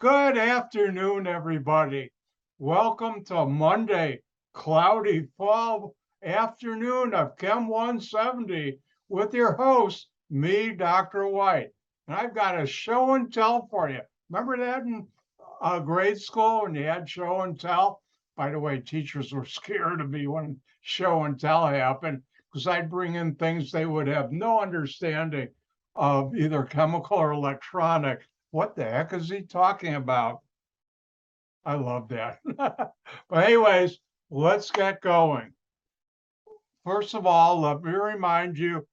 Good afternoon, everybody. Welcome to Monday, cloudy fall afternoon of Chem 170 with your host, me, Dr. White. And I've got a show and tell for you. Remember that in grade school when you had show and tell? By the way, teachers were scared of me when show and tell happened because I'd bring in things they would have no understanding of, either chemical or electronic. What the heck is he talking about? I love that. But anyways, let's get going. First of all, let me remind you,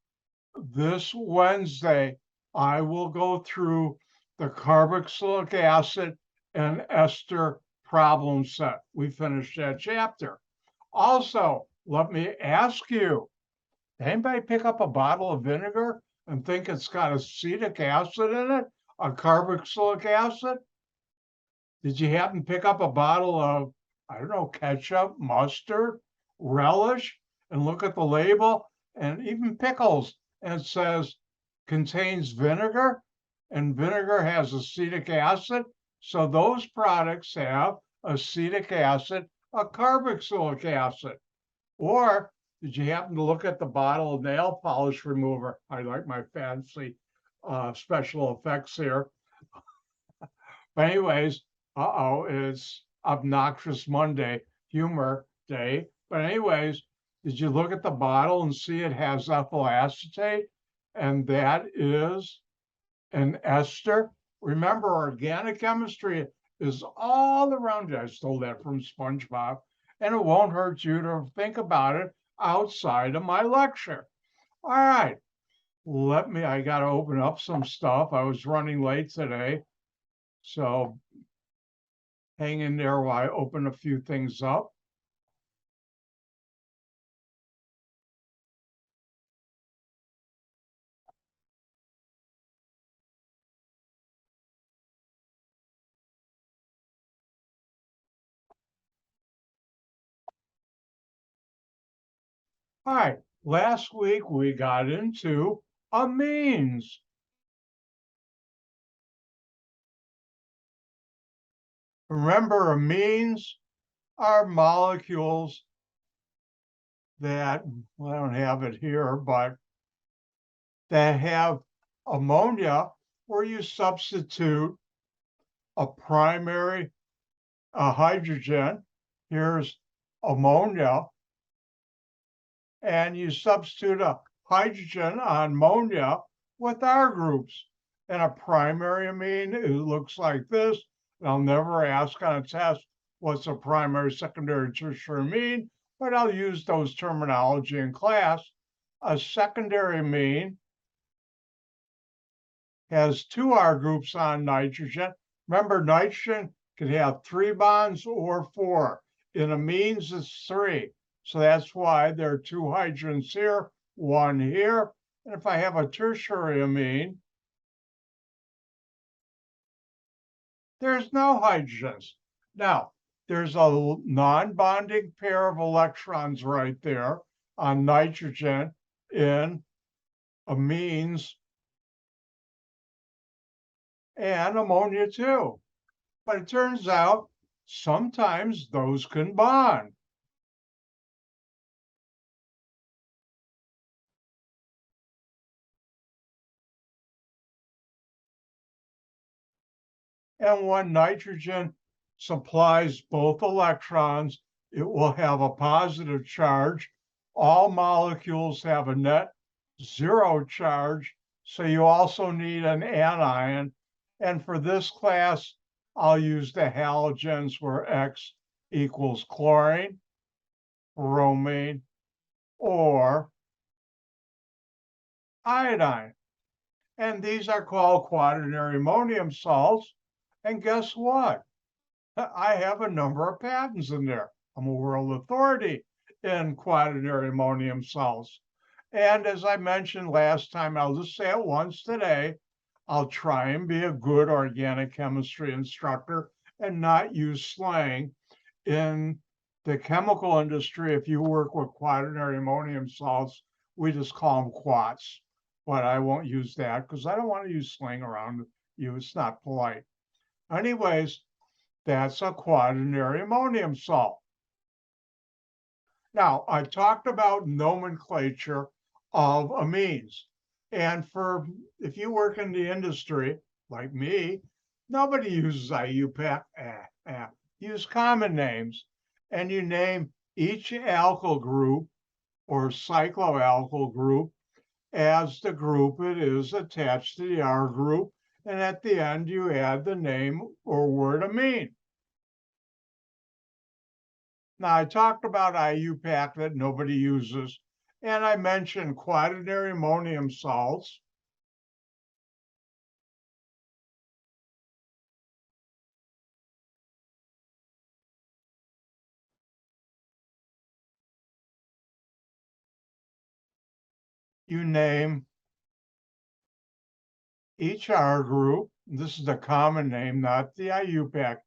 this Wednesday, I will go through the carboxylic acid and ester problem set. We finished that chapter. Also, let me ask you, anybody pick up a bottle of vinegar and think it's got acetic acid in it, a carboxylic acid? Did you happen to pick up a bottle of, I don't know, ketchup, mustard, relish, and look at the label, and even pickles, and it says contains vinegar, and vinegar has acetic acid, so those products have acetic acid, a carboxylic acid. Or did you happen to look at the bottle of nail polish remover? I like my fancy special effects here. But anyways, it's obnoxious Monday, humor day. But anyways, did you look at the bottle and see it has ethyl acetate? And that is an ester. Remember, organic chemistry is all around you. I stole that from SpongeBob. And it won't hurt you to think about it outside of my lecture. All right, I got to open up some stuff. I was running late today. So hang in there while I open a few things up. All right, last week we got into amines. Remember, amines are molecules that, well, I don't have it here, but that have ammonia where you substitute a primary hydrogen. Here's ammonia. And you substitute a hydrogen on ammonia with R groups. And a primary amine, it looks like this. And I'll never ask on a test what's a primary, secondary, tertiary amine, but I'll use those terminology in class. A secondary amine has two R groups on nitrogen. Remember, nitrogen can have 3 bonds or 4. In amines, it's 3. So that's why there are 2 hydrogens here, 1 here. And if I have a tertiary amine, there's no hydrogens. Now, there's a non-bonding pair of electrons right there on nitrogen in amines and ammonia too. But it turns out sometimes those can bond. And when nitrogen supplies both electrons, it will have a positive charge. All molecules have a net 0 charge, so you also need an anion. And for this class, I'll use the halogens where X equals chlorine, bromine, or iodine. And these are called quaternary ammonium salts. And guess what? I have a number of patents in there. I'm a world authority in quaternary ammonium salts. And as I mentioned last time, I'll just say it once today, I'll try and be a good organic chemistry instructor and not use slang. In the chemical industry, if you work with quaternary ammonium salts, we just call them quats. But I won't use that because I don't want to use slang around you. It's not polite. Anyways, that's a quaternary ammonium salt. Now, I talked about nomenclature of amines. And if you work in the industry, like me, nobody uses IUPAC. Use common names. And you name each alkyl group or cycloalkyl group as the group it is attached to the R group. And at the end, you add the name or word amine. Now, I talked about IUPAC that nobody uses, and I mentioned quaternary ammonium salts. You name each R group. This is the common name, not the IUPAC.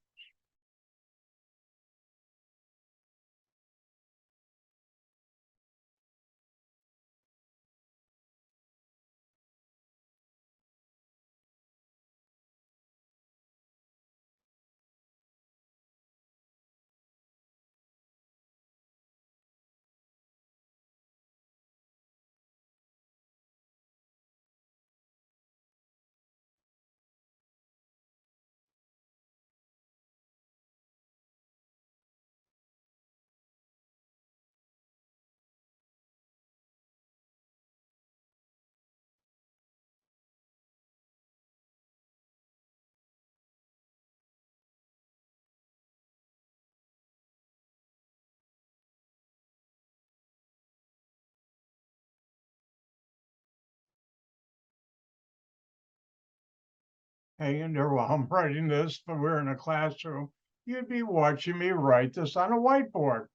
Hanging there while I'm writing this, but we're in a classroom. You'd be watching me write this on a whiteboard.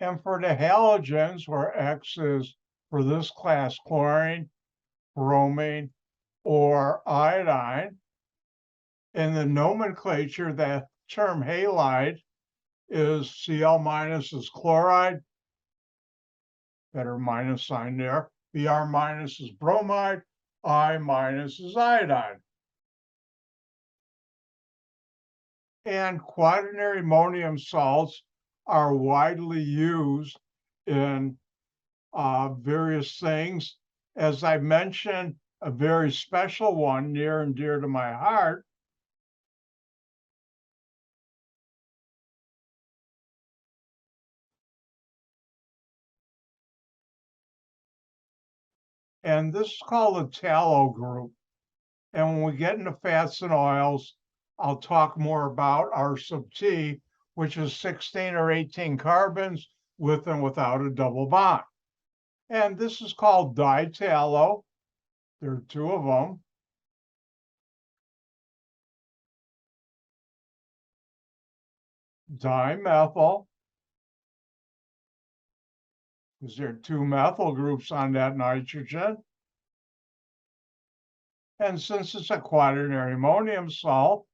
And for the halogens, where X is for this class chlorine, bromine, or iodine, in the nomenclature, the term halide is Cl minus is chloride, better minus sign there. Br minus is bromide, I minus is iodine. And quaternary ammonium salts are widely used in various things. As I mentioned, a very special one near and dear to my heart and this is called a tallow group. And when we get into fats and oils, I'll talk more about R sub T, which is 16 or 18 carbons with and without a double bond. And this is called ditallow. There are two of them. Dimethyl, because there are two methyl groups on that nitrogen. And since it's a quaternary ammonium salt,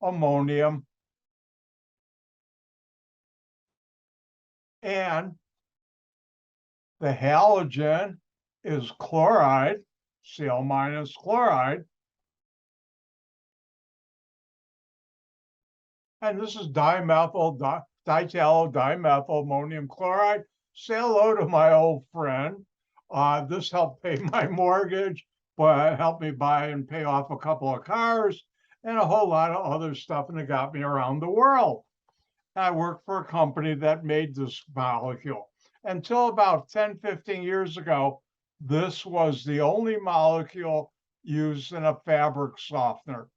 ammonium, and the halogen is chloride, Cl minus chloride. And this is dimethyl, ditallow dimethyl ammonium chloride. Say hello to my old friend. This helped pay my mortgage, but helped me buy and pay off a couple of cars and a whole lot of other stuff, and it got me around the world. I worked for a company that made this molecule. Until about 10, 15 years ago, this was the only molecule used in a fabric softener.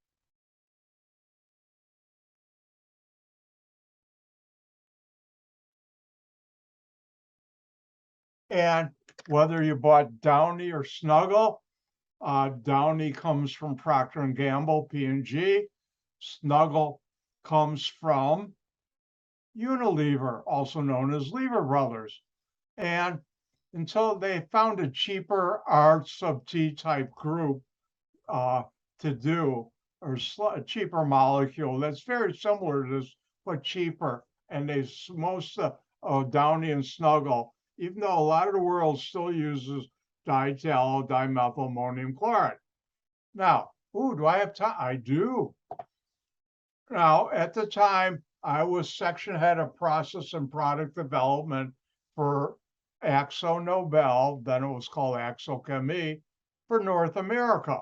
And whether you bought Downy or Snuggle, Downy comes from Procter & Gamble, P&G. Snuggle comes from Unilever, also known as Lever Brothers. And until they found a cheaper R sub T type group to do, or a cheaper molecule that's very similar to this, but cheaper. And they most Downy and Snuggle, even though a lot of the world still uses ditallow dimethyl ammonium chloride. Now, do I have time? I do. Now, at the time, I was section head of process and product development for Axo Nobel, then it was called Axo Chemie, for North America.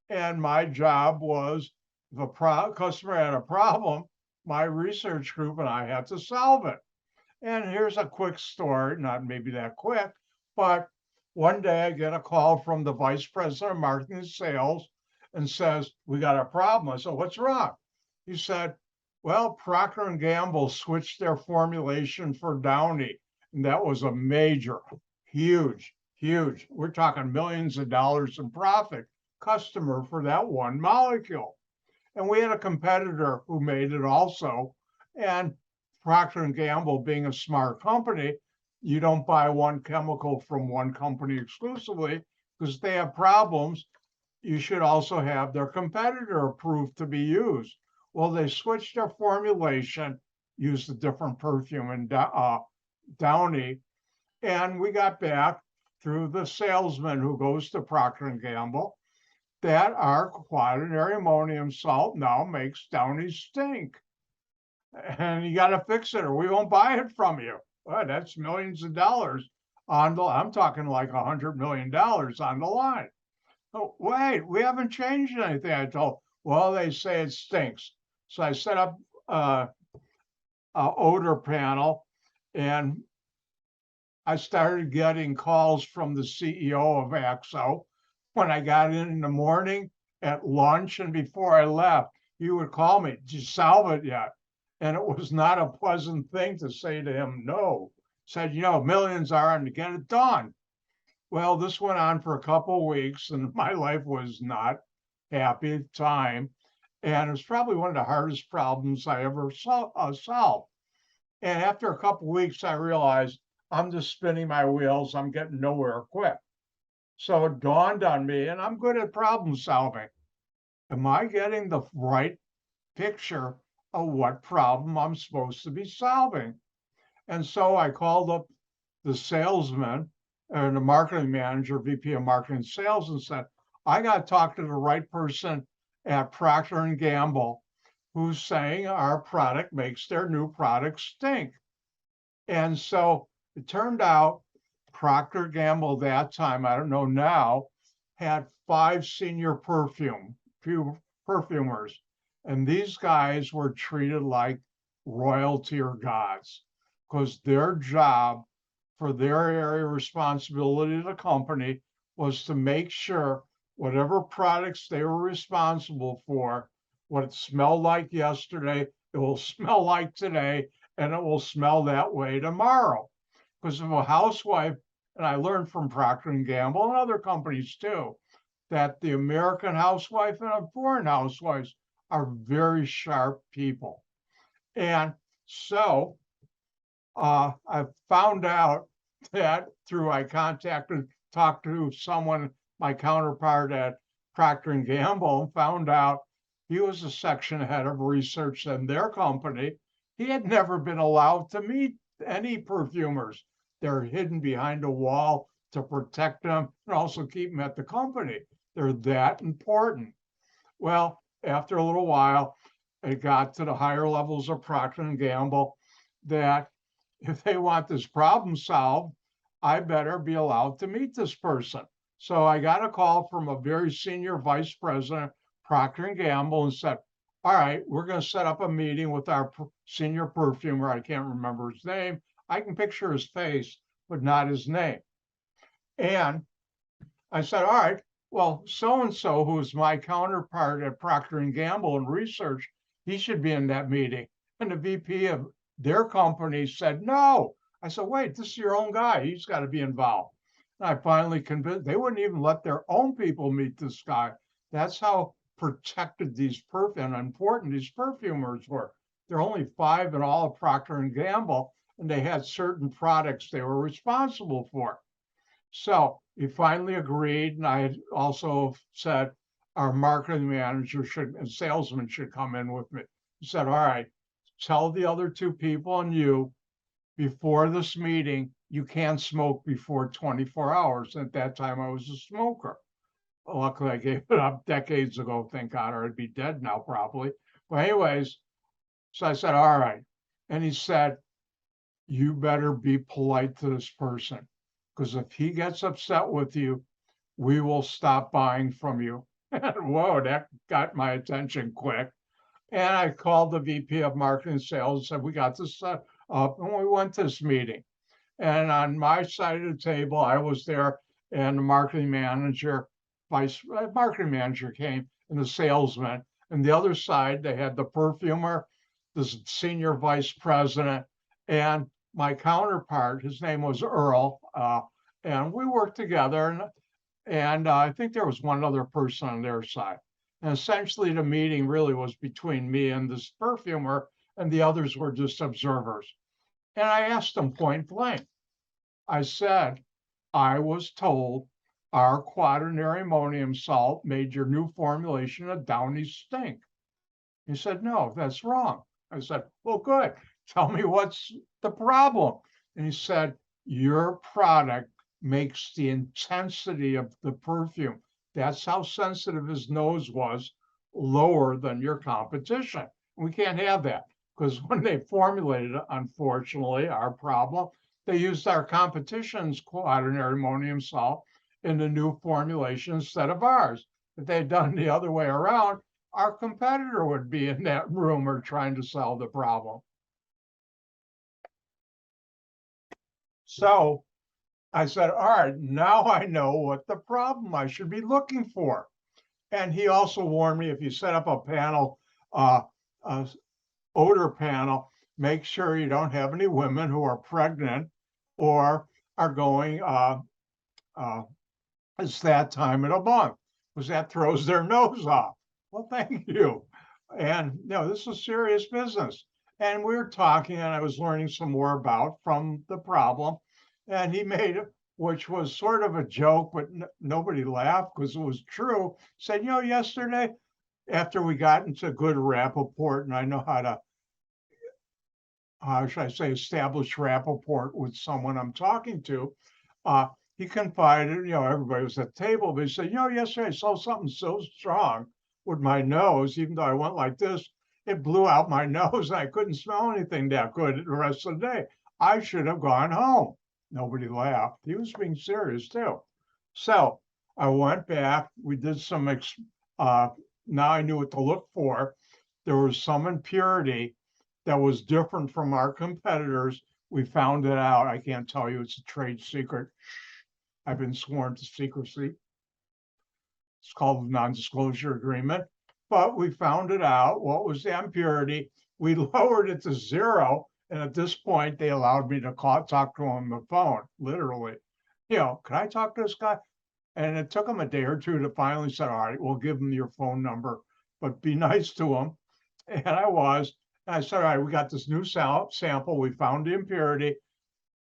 And my job was, if a customer had a problem, my research group and I had to solve it. And here's a quick story, not maybe that quick, but one day I get a call from the vice president of marketing and sales and says, we got a problem. I said, what's wrong? He said, well, Procter & Gamble switched their formulation for Downy. And that was a major, huge, we're talking millions of dollars in profit customer for that one molecule. And we had a competitor who made it also. And Procter & Gamble being a smart company, you don't buy one chemical from one company exclusively because if they have problems. You should also have their competitor approved to be used. Well, they switched their formulation, used a different perfume in Downy, and we got back through the salesman who goes to Procter & Gamble that our quaternary ammonium salt now makes Downy stink. And you got to fix it or we won't buy it from you. Well, that's millions of dollars I'm talking like $100 million on the line. Oh, wait, we haven't changed anything. I told, well, they say it stinks. So I set up a odor panel and I started getting calls from the CEO of Axo. When I got in the morning, at lunch, and before I left, he would call me, did you solve it yet? And it was not a pleasant thing to say to him, no. Said, millions are on to get it done. Well, this went on for a couple of weeks, and my life was not happy at the time. And it was probably one of the hardest problems I ever solved. And after a couple of weeks, I realized I'm just spinning my wheels. I'm getting nowhere quick. So it dawned on me, and I'm good at problem solving. Am I getting the right picture of what problem I'm supposed to be solving? And so I called up the salesman and the marketing manager, VP of marketing and sales, and said, I got to talk to the right person at Procter & Gamble who's saying our product makes their new product stink. And so it turned out Procter & Gamble that time, I don't know now, had 5 senior perfumers. And these guys were treated like royalty or gods because their job for their area of responsibility of the company was to make sure whatever products they were responsible for, what it smelled like yesterday, it will smell like today, and it will smell that way tomorrow. Because if a housewife, and I learned from Procter & Gamble and other companies too, that the American housewife and foreign housewives are very sharp people. And so I found out that I talked to someone, my counterpart at Procter & Gamble, and found out he was a section head of research in their company. He had never been allowed to meet any perfumers. They're hidden behind a wall to protect them and also keep them at the company. They're that important. Well, after a little while, it got to the higher levels of Procter & Gamble that if they want this problem solved, I better be allowed to meet this person. So I got a call from a very senior vice president, Procter & Gamble, and said, all right, we're going to set up a meeting with our senior perfumer. I can't remember his name. I can picture his face, but not his name. And I said, all right, well, so-and-so, who is my counterpart at Procter & Gamble in research, he should be in that meeting. And the VP of their company said, no. I said, wait, this is your own guy. He's got to be involved. And I finally convinced, they wouldn't even let their own people meet this guy. That's how protected these and important these perfumers were. There are only 5 in all of Procter & Gamble, and they had certain products they were responsible for. So he finally agreed, and I had also said our marketing manager and salesman should come in with me. He said, all right, tell the other 2 people and you before this meeting, you can't smoke before 24 hours. At that time, I was a smoker. Luckily, I gave it up decades ago, thank God, or I'd be dead now probably. But anyways, so I said, all right. And he said, you better be polite to this person, because if he gets upset with you, we will stop buying from you. And whoa, that got my attention quick. And I called the VP of marketing sales and said, we got this set up, and we went to this meeting. And on my side of the table, I was there, and the marketing manager, marketing manager came, and the salesman. And the other side, they had the perfumer, the senior vice president, and my counterpart. His name was Earl, and we worked together. And I think there was one other person on their side. And essentially, the meeting really was between me and this perfumer, and the others were just observers. And I asked them point blank. I said, I was told our quaternary ammonium salt made your new formulation of Downy stink. He said, no, that's wrong. I said, well, good. Tell me what's the problem. And he said, your product makes the intensity of the perfume, that's how sensitive his nose was, lower than your competition. We can't have that, because when they formulated it, unfortunately, our problem, they used our competition's quaternary ammonium salt in the new formulation instead of ours. If they had done the other way around, our competitor would be in that room or trying to solve the problem. So I said, all right, now I know what the problem I should be looking for. And he also warned me, if you set up a panel, odor panel, make sure you don't have any women who are pregnant or are going, it's that time of the month, because that throws their nose off. Well, thank you. And this is serious business. And we were talking, and I was learning some more about from the problem. And he made it, which was sort of a joke, but nobody laughed because it was true. Said, yesterday, after we got into good rapport, and I know how should I say, establish rapport with someone I'm talking to, he confided, everybody was at the table, but he said, yesterday I saw something so strong with my nose, even though I went like this, it blew out my nose. I couldn't smell anything that good the rest of the day. I should have gone home. Nobody laughed. He was being serious too. So I went back. We did some, now I knew what to look for. There was some impurity that was different from our competitors. We found it out. I can't tell you, it's a trade secret. I've been sworn to secrecy. It's called the non-disclosure agreement. But we found it out. What was the impurity? We lowered it to 0. And at this point, they allowed me to talk to him on the phone, literally. Can I talk to this guy? And it took him a day or two to finally say, all right, we'll give him your phone number, but be nice to him. And I was. And I said, all right, we got this new sample. We found the impurity.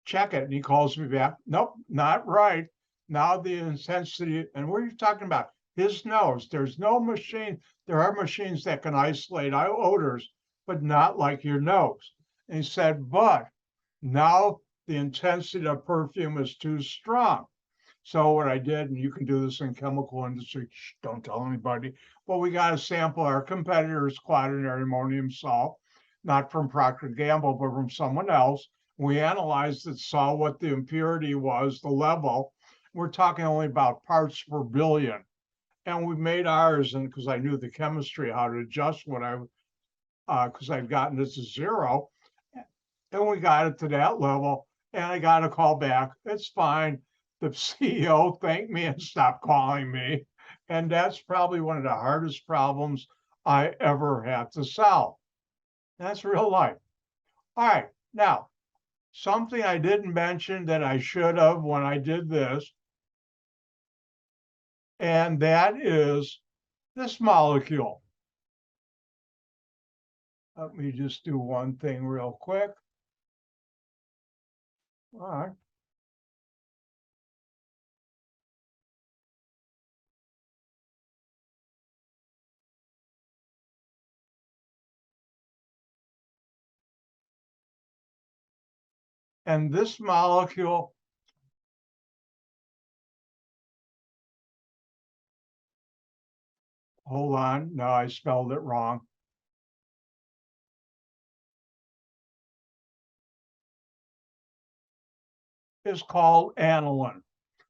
Check it. And he calls me back. Nope, not right. Now the intensity, and what are you talking about? His nose. There's no machine. There are machines that can isolate odors, but not like your nose. And he said, but now the intensity of perfume is too strong. So what I did, and you can do this in chemical industry, don't tell anybody, but we got to sample our competitor's quaternary ammonium salt, not from Procter & Gamble, but from someone else. We analyzed it, saw what the impurity was, the level. We're talking only about parts per billion. And we made ours, and because I knew the chemistry, how to adjust what because I'd gotten it to 0. And we got it to that level, and I got a call back. It's fine. The CEO thanked me and stopped calling me. And that's probably one of the hardest problems I ever had to solve. That's real life. All right. Now, something I didn't mention that I should have when I did this, and that is this molecule. Let me just do one thing real quick. All right. And this molecule, hold on, no, I spelled it wrong. Is called aniline.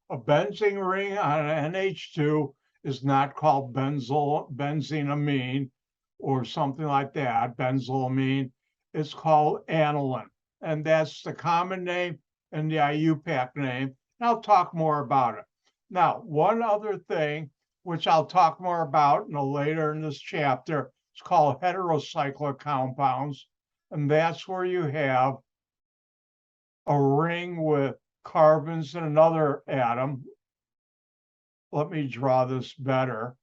A benzene ring on an NH2 is not called benzenamine or something like that, benzylamine. It's called aniline. And that's the common name and the IUPAC name. And I'll talk more about it. Now, one other thing, which I'll talk more about later in this chapter, it's called heterocyclic compounds. And that's where you have a ring with carbons and another atom. Let me draw this better.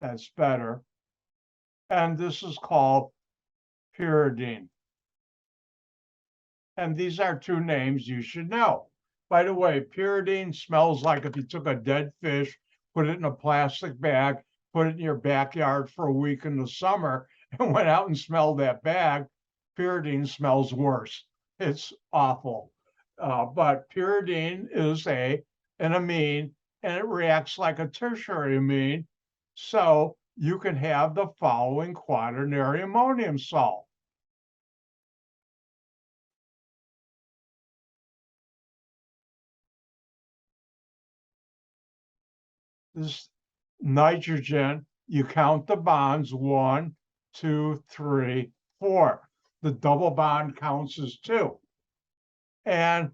That's better. And this is called pyridine. And these are two names you should know. By the way, pyridine smells like if you took a dead fish, put it in a plastic bag, put it in your backyard for a week in the summer, and went out and smelled that bag. Pyridine smells worse. It's awful. But pyridine is an amine, and it reacts like a tertiary amine. So you can have the following quaternary ammonium salt. This nitrogen, you count the bonds, 1, 2, 3, 4. The double bond counts as 2. And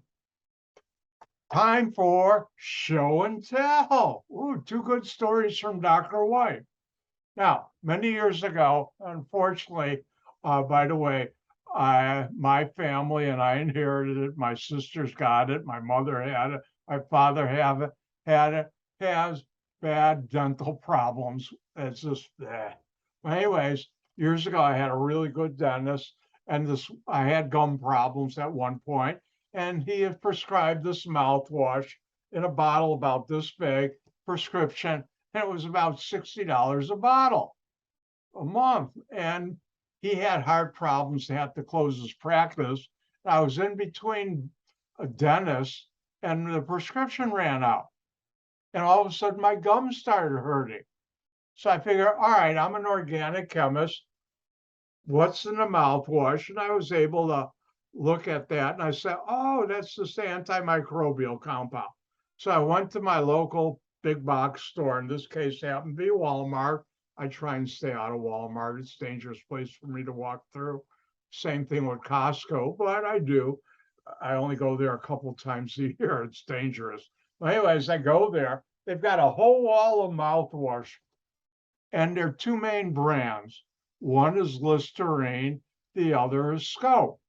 time for show and tell. Ooh, 2 good stories from Dr. White. Now, many years ago, unfortunately, by the way, my family and I inherited it. My sisters got it. My mother had it. My father had it. Has bad dental problems. It's just anyways, years ago I had a really good dentist, and I had gum problems at one point, and he had prescribed this mouthwash in a bottle about this big, prescription, and it was about $60 a bottle a month. And he had heart problems and had to close his practice. I was in between a dentist, and the prescription ran out. And all of a sudden, my gums started hurting. So I figured, all right, I'm an organic chemist. What's in the mouthwash? And I was able to look at that, and I said, oh, that's this antimicrobial compound. So I went to my local big box store. In this case, happened to be Walmart. I try and stay out of Walmart. It's a dangerous place for me to walk through. Same thing with Costco, but I do. I only go there a couple times a year. It's dangerous. But anyways, I go there. They've got a whole wall of mouthwash, and there are 2 main brands. One is Listerine, the other is Scope.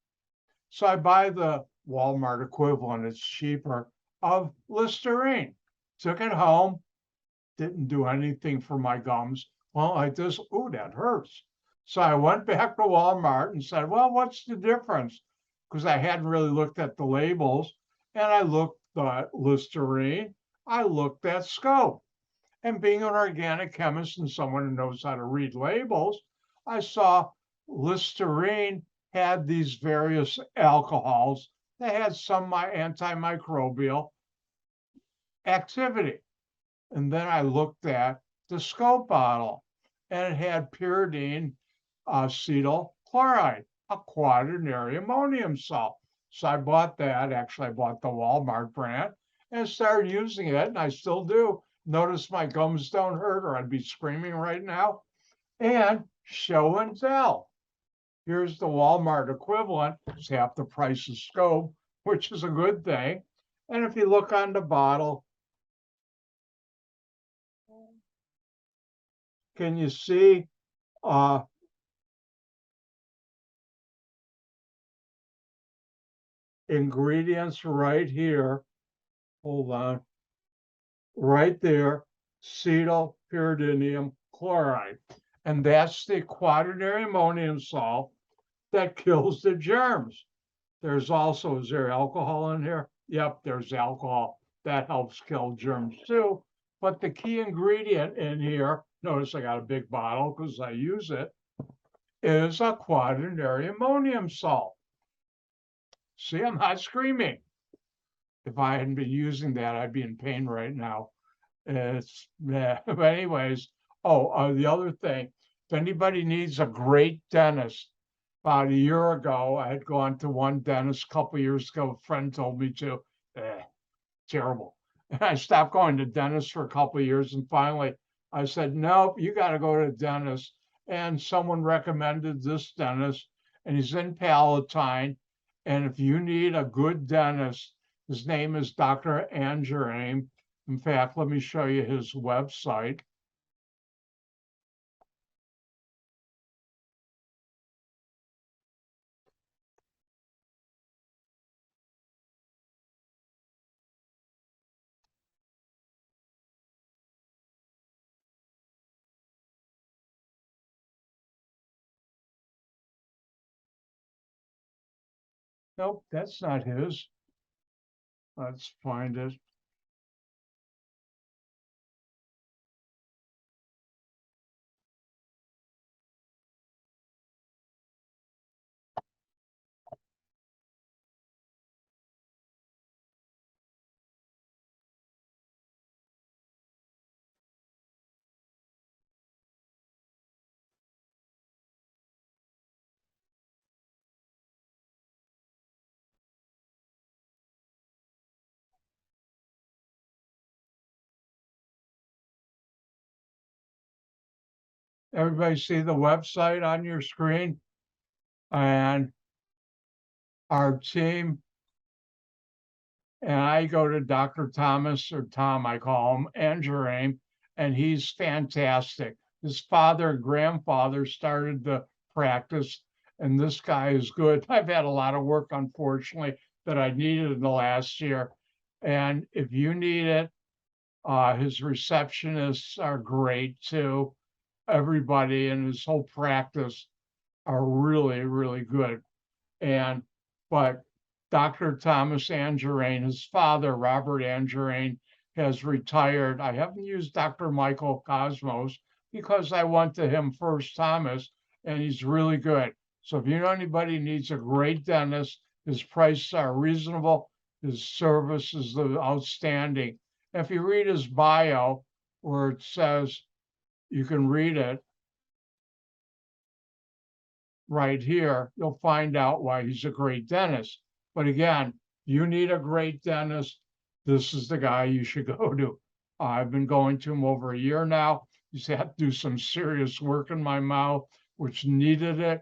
So I buy the Walmart equivalent, it's cheaper, of Listerine. Took it home, didn't do anything for my gums. Well, like this, ooh, that hurts. So I went back to Walmart and said, well, what's the difference? Because I hadn't really looked at the labels. And I looked at Listerine, I looked at Scope. And being an organic chemist and someone who knows how to read labels, I saw Listerine had these various alcohols that had some antimicrobial activity. And then I looked at the Scope bottle, and it had pyridine acetyl chloride, a quaternary ammonium salt. So I bought that. Actually, I bought the Walmart brand and started using it, and I still do. Notice my gums don't hurt, or I'd be screaming right now. And show and tell. Here's the Walmart equivalent. It's half the price of Scope, which is a good thing. And if you look on the bottle, can you see ingredients right here? Hold on. Right there, cetyl pyridinium chloride. And that's the quaternary ammonium salt that kills the germs. There's also, is there alcohol in here? Yep, there's alcohol. That helps kill germs too. But the key ingredient in here, notice I got a big bottle because I use it, is a quaternary ammonium salt. See, I'm not screaming. If I hadn't been using that, I'd be in pain right now. It's, yeah. But anyways, the other thing, if anybody needs a great dentist, about a year ago, I had gone to one dentist a couple years ago. A friend told me to. Terrible. And I stopped going to dentists for a couple of years, and finally I said, nope, you got to go to the dentist. And someone recommended this dentist, and he's in Palatine. And if you need a good dentist, his name is Dr. Angerim. In fact, let me show you his website. Nope, that's not his. Let's find it. Everybody see the website on your screen? And our team, and I go to Dr. Thomas, or Tom, I call him, Angerim, and he's fantastic. His father and grandfather started the practice, and this guy is good. I've had a lot of work, unfortunately, that I needed in the last year. And if you need it, his receptionists are great too. Everybody in his whole practice are really, really good. But Dr. Thomas Angerim, his father, Robert Angerim, has retired. I haven't used Dr. Michael Cosmos because I went to him first, Thomas, and he's really good. So if you know anybody who needs a great dentist, his prices are reasonable, his service is outstanding. If you read his bio, where it says, you can read it right here, you'll find out why he's a great dentist. But again, you need a great dentist, this is the guy you should go to. I've been going to him over a year now. He's had to do some serious work in my mouth, which needed it.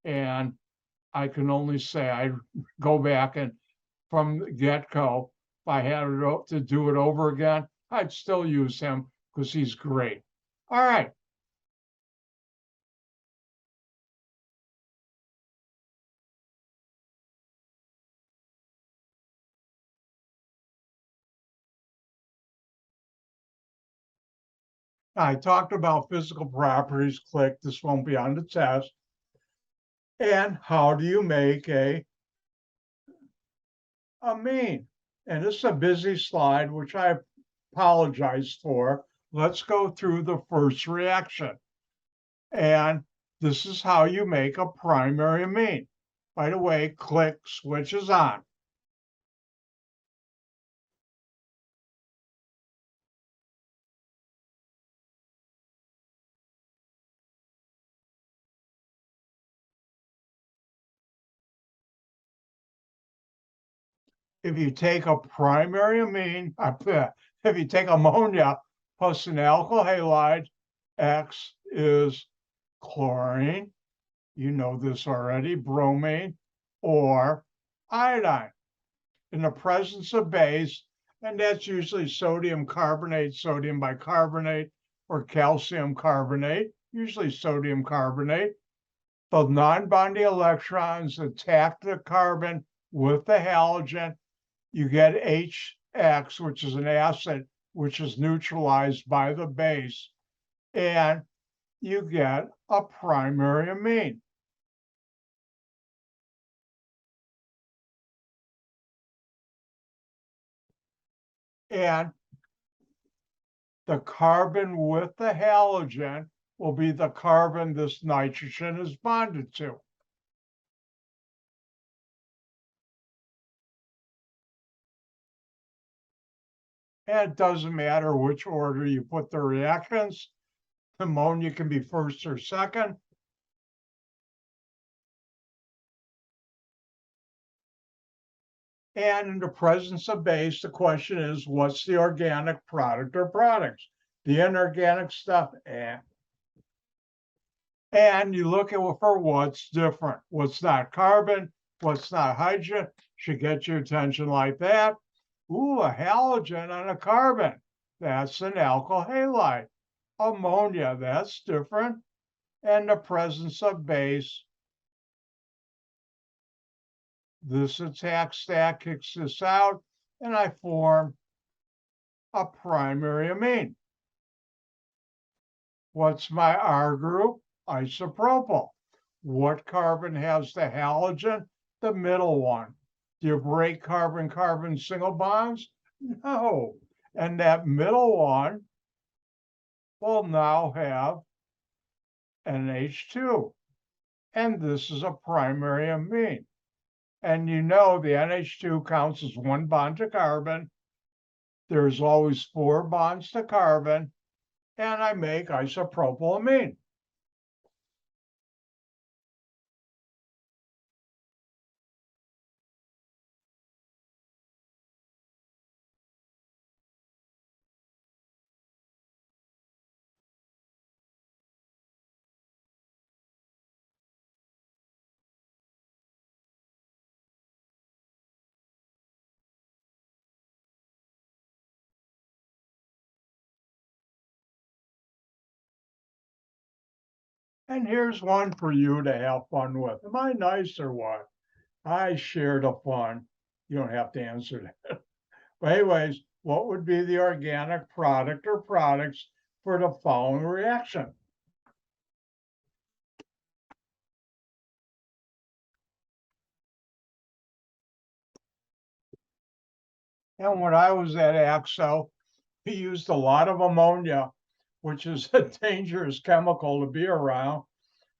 And I can only say I'd go back, and from the get-go, if I had to do it over again, I'd still use him because he's great. All right. I talked about physical properties, click, this won't be on the test. And how do you make a amine? And this is a busy slide, which I apologize for. Let's go through the first reaction. And this is how you make a primary amine. By the way, click switches on. If you take a primary amine, if you take ammonia plus an alkyl halide, X is chlorine, you know this already, bromine, or iodine. In the presence of base, and that's usually sodium carbonate, sodium bicarbonate, or calcium carbonate, usually sodium carbonate. The non-bonding electrons attack the carbon with the halogen. You get HX, which is an acid, which is neutralized by the base. And you get a primary amine. And the carbon with the halogen will be the carbon this nitrogen is bonded to. And it doesn't matter which order you put the reactions. Ammonia can be first or second. And in the presence of base, the question is, what's the organic product or products? The inorganic stuff, And you look at for what's different, what's not carbon, what's not hydrogen, should get your attention like that. Ooh, a halogen on a carbon. That's an alkyl halide. Ammonia, that's different. And the presence of base. This attack stack kicks this out, and I form a primary amine. What's my R group? Isopropyl. What carbon has the halogen? The middle one. Do you break carbon-carbon single bonds? No. And that middle one will now have NH2. And this is a primary amine. And you know the NH2 counts as one bond to carbon. There's always 4 bonds to carbon. And I make isopropylamine. And here's one for you to have fun with. Am I nice or what? I share the fun. You don't have to answer that. But anyways, what would be the organic product or products for the following reaction? And when I was at AXO, we used a lot of ammonia, which is a dangerous chemical to be around.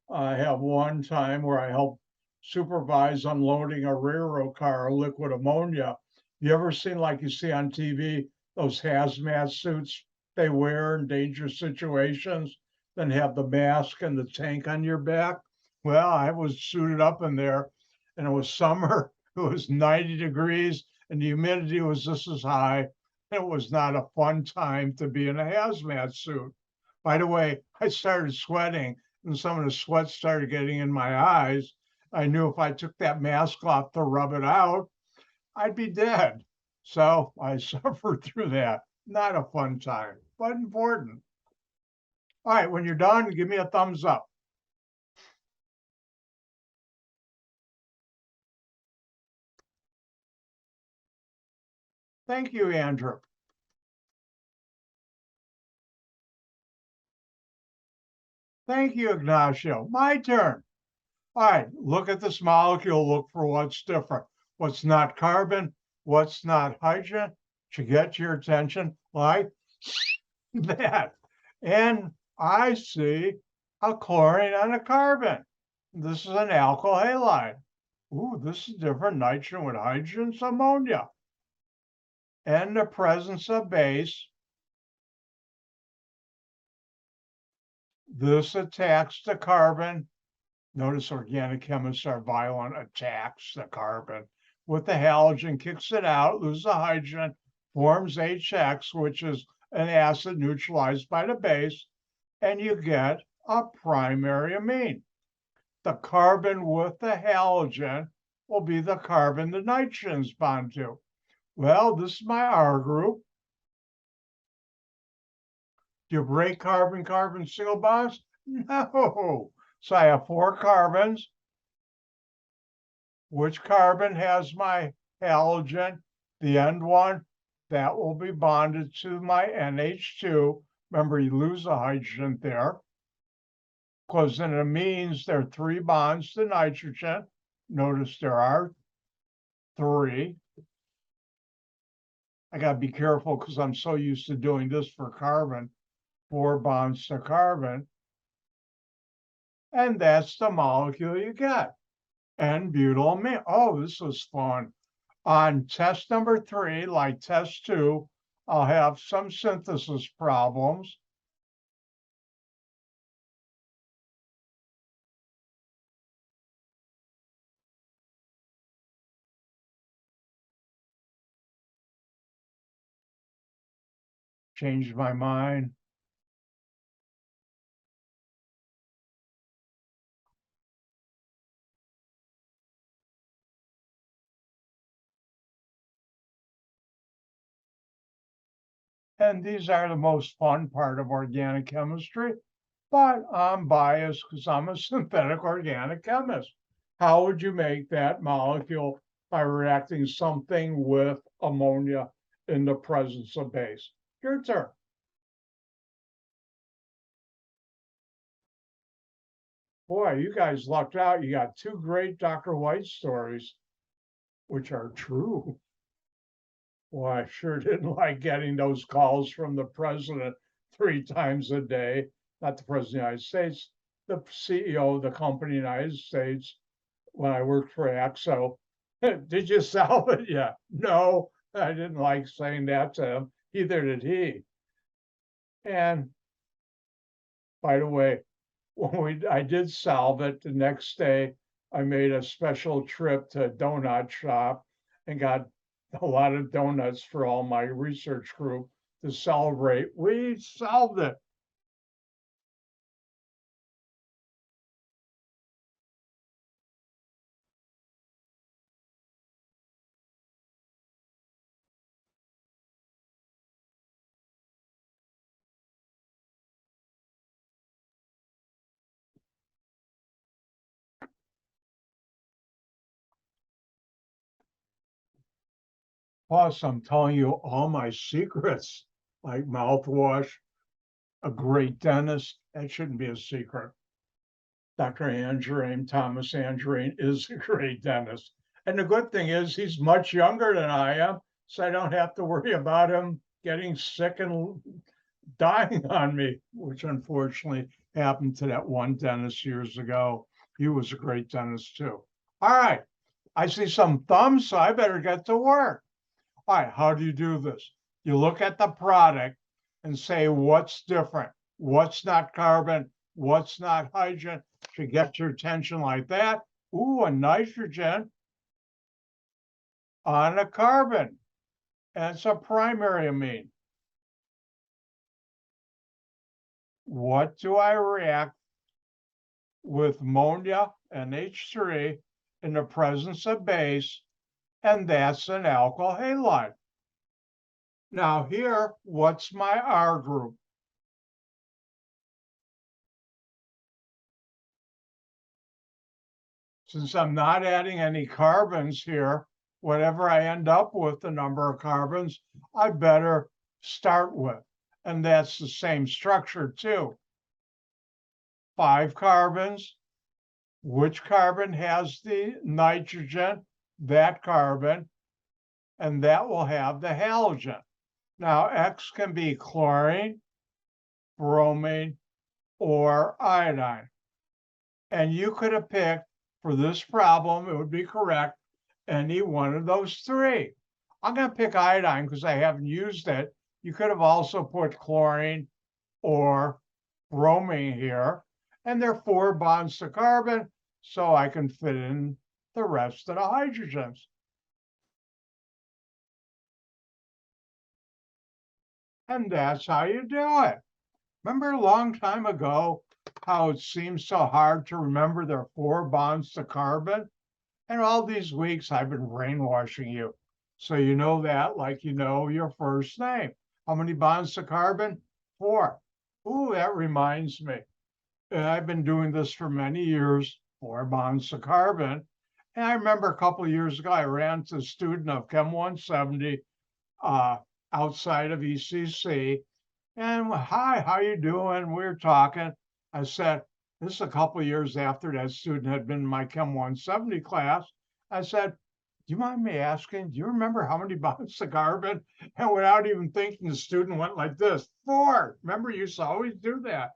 I have one time where I helped supervise unloading a railroad car of liquid ammonia. You ever seen, like you see on TV, those hazmat suits they wear in dangerous situations, then have the mask and the tank on your back? Well, I was suited up in there, and it was summer. It was 90 degrees, and the humidity was just as high. It was not a fun time to be in a hazmat suit. By the way, I started sweating, and some of the sweat started getting in my eyes. I knew if I took that mask off to rub it out, I'd be dead. So I suffered through that. Not a fun time, but important. All right, when you're done, give me a thumbs up. Thank you, Andrew. Thank you, Ignacio. My turn. All right, look at this molecule, look for what's different. What's not carbon, what's not hydrogen, to get your attention like that. And I see a chlorine and a carbon. This is an alkyl halide. Ooh, this is different. Nitrogen with hydrogen, ammonia. And the presence of base. This attacks the carbon. Notice organic chemists are violent, attacks the carbon. With the halogen, kicks it out, loses the hydrogen, forms HX, which is an acid neutralized by the base, and you get a primary amine. The carbon with the halogen will be the carbon the nitrogens bond to. Well, this is my R group. Do you break carbon-carbon single bonds? No. So I have 4 carbons. Which carbon has my halogen? The end one, that will be bonded to my NH2. Remember, you lose a hydrogen there. because in amines, there are 3 bonds to nitrogen. Notice there are 3. I got to be careful because I'm so used to doing this for carbon. 4 bonds to carbon. And that's the molecule you get. N-butylamine. Oh, this was fun. On test number 3, like test 2, I'll have some synthesis problems. Changed my mind. And these are the most fun part of organic chemistry, but I'm biased because I'm a synthetic organic chemist. How would you make that molecule by reacting something with ammonia in the presence of base? Your turn. Boy, you guys lucked out. You got 2 great Dr. White stories, which are true. Well, I sure didn't like getting those calls from the president 3 times a day. Not the president of the United States, the CEO of the company, United States, when I worked for AXO. Did you solve it yet? No, I didn't like saying that to him. Either did he. And by the way, when I did solve it, the next day I made a special trip to a donut shop and got a lot of donuts for all my research group to celebrate. We solved it. Plus, I'm telling you all my secrets, like mouthwash, a great dentist. That shouldn't be a secret. Dr. Angerine, Thomas Angerine, is a great dentist. And the good thing is he's much younger than I am, so I don't have to worry about him getting sick and dying on me, which unfortunately happened to that one dentist years ago. He was a great dentist too. All right, I see some thumbs, so I better get to work. All right, how do you do this? You look at the product and say what's different, what's not carbon, what's not hydrogen, to get your attention like that. Ooh, a nitrogen on a carbon, and it's a primary amine. What do I react with ammonia and H3 in the presence of base? And that's an alkyl halide. Now here, what's my R group? Since I'm not adding any carbons here, whatever I end up with, the number of carbons, I better start with. And that's the same structure too. 5 carbons. Which carbon has the nitrogen? That carbon. And that will have the halogen. Now, X can be chlorine, bromine, or iodine. And you could have picked, for this problem, it would be correct, any one of those 3. I'm going to pick iodine because I haven't used it. You could have also put chlorine or bromine here. And there are 4 bonds to carbon, so I can fit in the rest of the hydrogens. And that's how you do it. Remember a long time ago how it seems so hard to remember there are 4 bonds to carbon? And all these weeks I've been brainwashing you. So you know that like you know your first name. How many bonds to carbon? 4. Ooh, that reminds me. And I've been doing this for many years, 4 bonds to carbon. And I remember a couple of years ago, I ran to a student of Chem 170 outside of ECC. And hi, how you doing? We were talking. I said, This is a couple of years after that student had been in my Chem 170 class. I said, do you mind me asking, do you remember how many bonds of carbon? And without even thinking, the student went like this, 4. Remember, you used to always do that.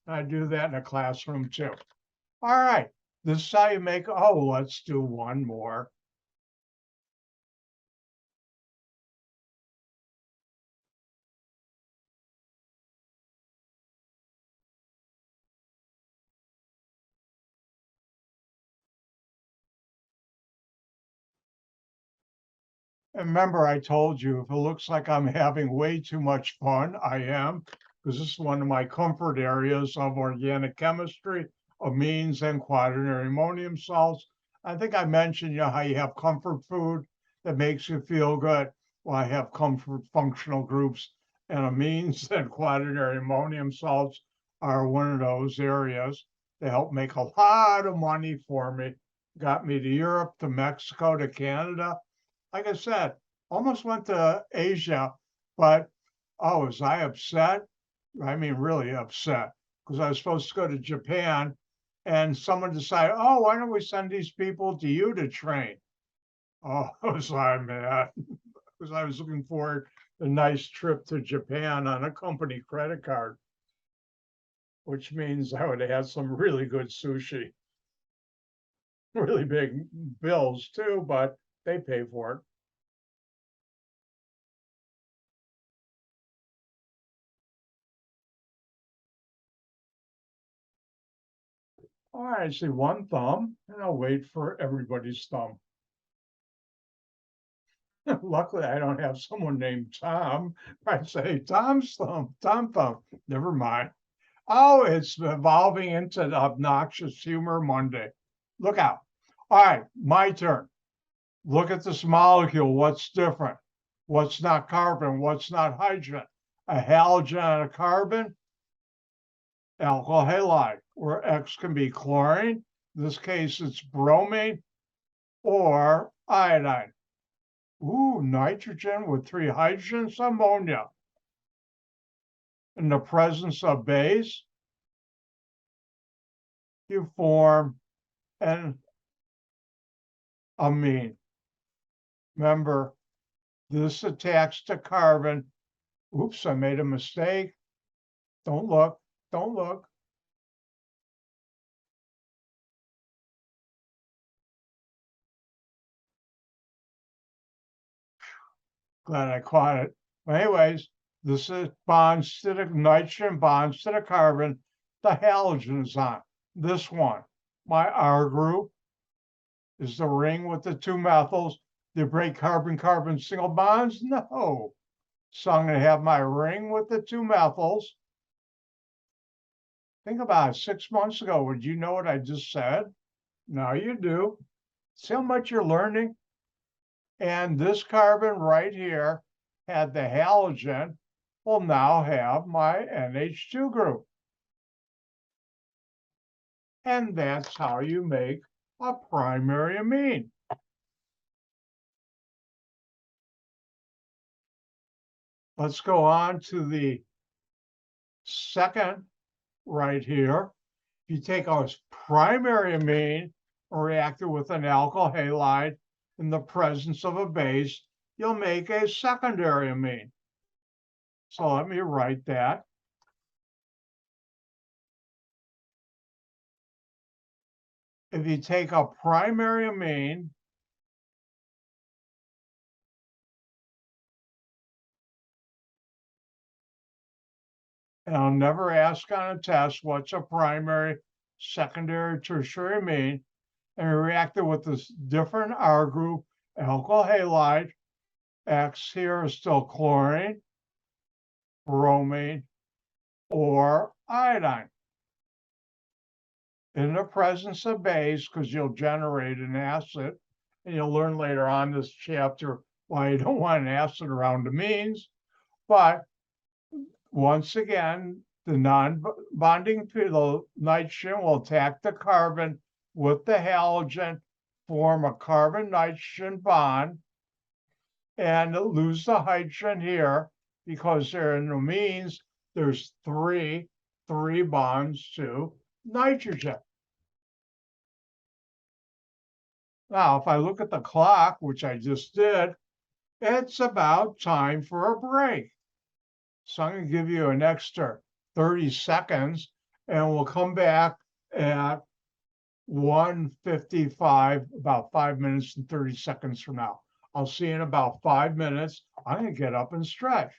And I do that in a classroom too. All right, this is how you make, oh, let's do one more. And remember, I told you, if it looks like I'm having way too much fun, I am, because this is one of my comfort areas of organic chemistry, amines and quaternary ammonium salts. I think I mentioned, how you have comfort food that makes you feel good. Well, I have comfort functional groups, and amines and quaternary ammonium salts are one of those areas. They help make a lot of money for me. Got me to Europe, to Mexico, to Canada. Like I said, almost went to Asia, but oh, was I upset? I mean, really upset, because I was supposed to go to Japan, and someone decided, oh, why don't we send these people to you to train? Oh, was I mad, because I was looking forward to a nice trip to Japan on a company credit card, which means I would have had some really good sushi, really big bills too, but they pay for it. All right, I see one thumb, and I'll wait for everybody's thumb. Luckily, I don't have someone named Tom. I say Tom's thumb, Tom thumb. Never mind. Oh, it's evolving into the obnoxious humor Monday. Look out. All right, my turn. Look at this molecule. What's different? What's not carbon? What's not hydrogen? A halogen and a carbon, alkyl halide, where X can be chlorine. In this case, it's bromine or iodine. Ooh, nitrogen with 3 hydrogens, ammonia. In the presence of base, you form an amine. Remember, this attached to carbon. Oops, I made a mistake. Don't look, don't look. Glad I caught it. But anyways, this is bonds to the nitrogen, bonds to the carbon. The halogen is on. This one, my R group, is the ring with the 2 methyls. They break carbon-carbon single bonds? No. So I'm going to have my ring with the 2 methyls. Think about it. 6 months ago, would you know what I just said? Now you do. See how much you're learning? And this carbon right here had the halogen, will now have my NH2 group. And that's how you make a primary amine. Let's go on to the second right here. If you take a primary amine and react it with an alkyl halide in the presence of a base, you'll make a secondary amine. So let me write that. If you take a primary amine and I'll never ask on a test what's a primary, secondary, tertiary amine, and react it with this different R group, alkyl halide. X here is still chlorine, bromine, or iodine. In the presence of base, because you'll generate an acid, and you'll learn later on this chapter why you don't want an acid around amines. But once again, the non-bonding the nitrogen will attack the carbon with the halogen, form a carbon-nitrogen bond, and lose the hydrogen here because they're in amines. There's three bonds too. nitrogen. Now, if I look at the clock, which I just did, it's about time for a break. So I'm going to give you an extra 30 seconds, and we'll come back at 1:55, about 5 minutes and 30 seconds from now. I'll see you in about 5 minutes. I'm going to get up and stretch.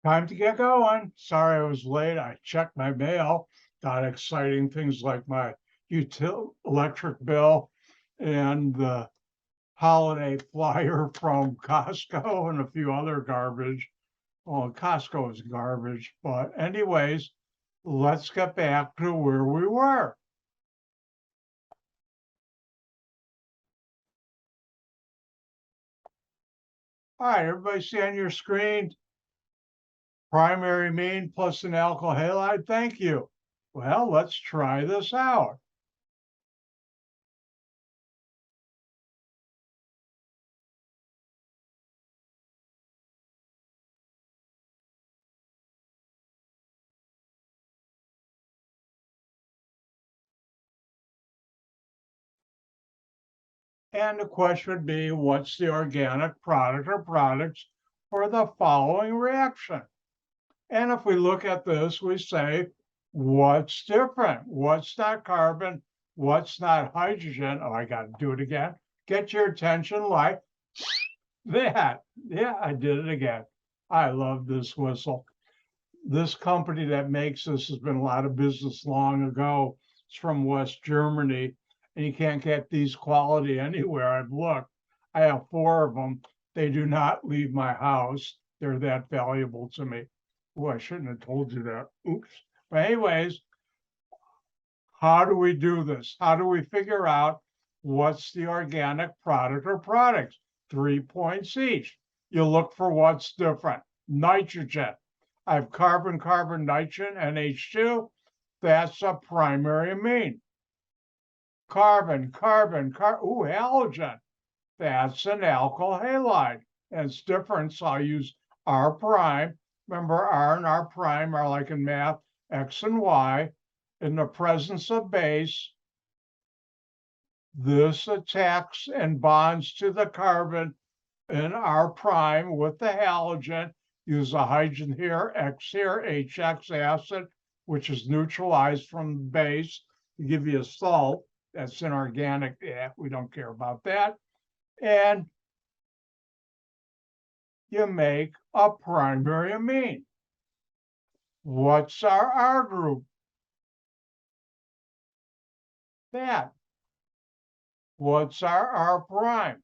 Time to get going. Sorry I was late. I checked my mail, got exciting things like my electric bill and the holiday flyer from Costco and a few other garbage. Well, Costco is garbage, but anyways, let's get back to where we were. All right, everybody see on your screen, primary amine plus an alkyl halide. Thank you. Well, let's try this out. And the question would be, what's the organic product or products for the following reaction? And if we look at this, we say, what's different? What's not carbon? What's not hydrogen? Oh, I got to do it again. Get your attention like that. Yeah, I did it again. I love this whistle. This company that makes this has been a lot of business long ago. It's from West Germany, and you can't get these quality anywhere. I've looked. I have 4 of them. They do not leave my house. They're that valuable to me. Oh, I shouldn't have told you that. Oops. But anyways, how do we do this? How do we figure out what's the organic product or products? 3 points each. You look for what's different. Nitrogen. I have carbon, carbon, nitrogen, NH2. That's a primary amine. Carbon, carbon, halogen. That's an alkyl halide. And it's different, so I use R prime. Remember, R and R prime are like in math, X and Y. In the presence of base, this attacks and bonds to the carbon in R prime with the halogen. Use a hydrogen here, X here, HX acid, which is neutralized from the base to give you a salt. That's inorganic. Yeah, we don't care about that. And you make a primary amine. What's our R group? That. What's our R prime?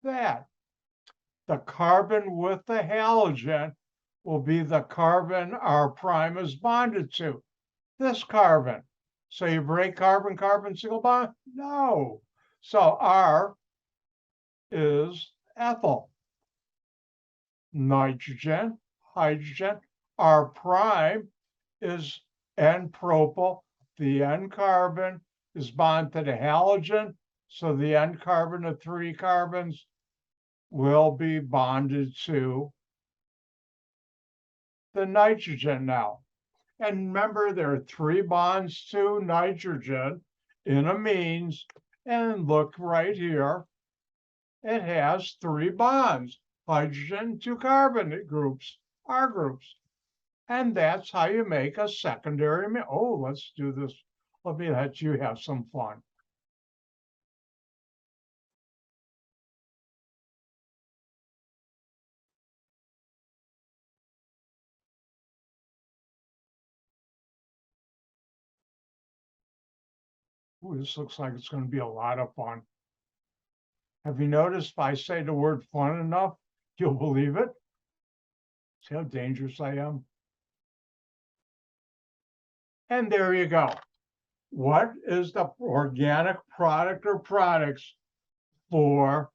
That. The carbon with the halogen will be the carbon R prime is bonded to. This carbon. So you break carbon, carbon, single bond? No. So R is ethyl. Nitrogen, hydrogen. R prime is N-propyl. The N carbon is bonded to the halogen. So the N carbon of 3 carbons will be bonded to the nitrogen now. And remember, there are 3 bonds to nitrogen in amines. And look right here, it has 3 bonds, hydrogen, 2 carbon groups, R groups. And that's how you make a secondary amine. Oh, let's do this. Let me let you have some fun. Ooh, this looks like it's going to be a lot of fun. Have you noticed if I say the word fun enough, you'll believe it? See how dangerous I am? And there you go. What is the organic product or products for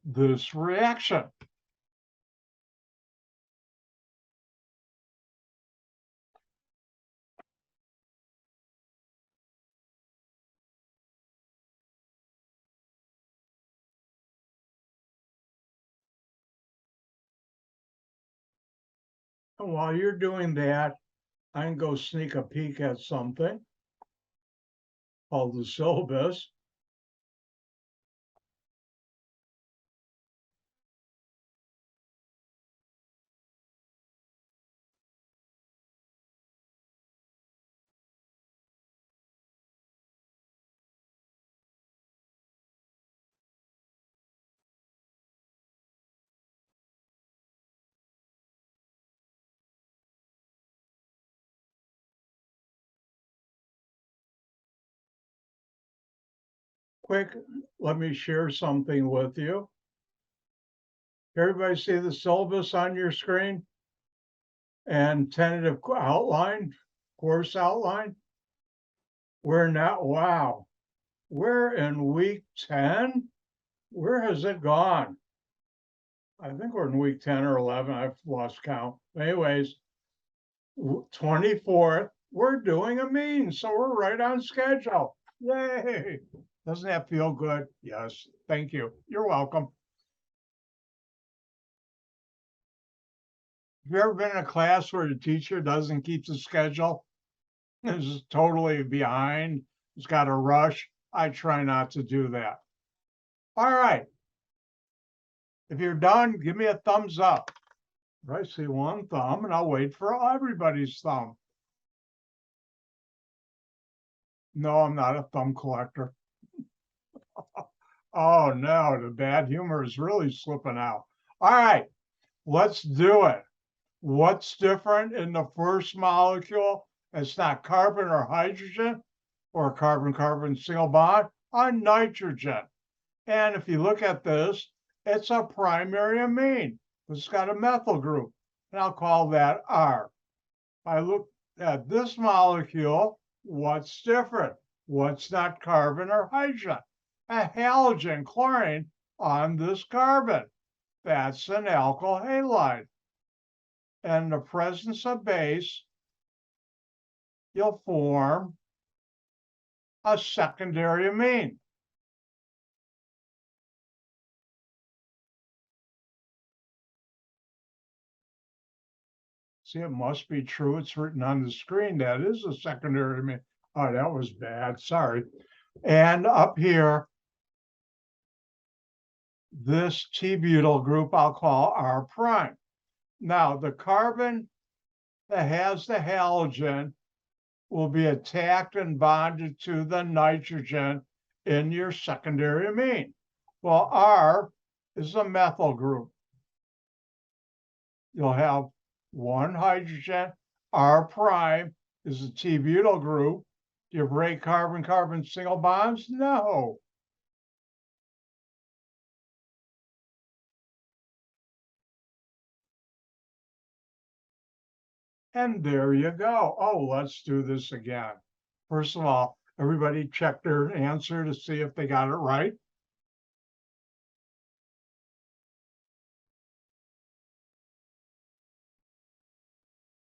this reaction? And while you're doing that, I can go sneak a peek at something called the syllabus. quick, let me share something with you. Everybody see the syllabus on your screen and tentative outline, course outline? We're not, wow, we're in week 10? Where has it gone? I think we're in week 10 or 11. I've lost count. Anyways, 24th, we're doing amines, so we're right on schedule. Yay! Doesn't that feel good? Yes, thank you. You're welcome. Have you ever been in a class where the teacher doesn't keep the schedule? Is totally behind. It's got a rush. I try not to do that. All right. If you're done, give me a thumbs up. I see one thumb, and I'll wait for everybody's thumb. No, I'm not a thumb collector. Oh no, the bad humor is really slipping out. All right, let's do it. What's different in the first molecule? It's not carbon or hydrogen or carbon-carbon single bond on nitrogen. And if you look at this, it's a primary amine. It's got a methyl group, and I'll call that R. I look at this molecule, what's different? What's not carbon or hydrogen? A halogen, chlorine, on this carbon. That's an alkyl halide. And in the presence of base, you'll form a secondary amine. See, it must be true. It's written on the screen. That is a secondary amine. Oh, that was bad. Sorry. And up here, this T-butyl group I'll call R prime. Now, the carbon that has the halogen will be attacked and bonded to the nitrogen in your secondary amine. Well, R is a methyl group. You'll have one hydrogen. R prime is a T-butyl group. Do you break carbon-carbon single bonds? No. And there you go. Oh, let's do this again. First of all, everybody check their answer to see if they got it right.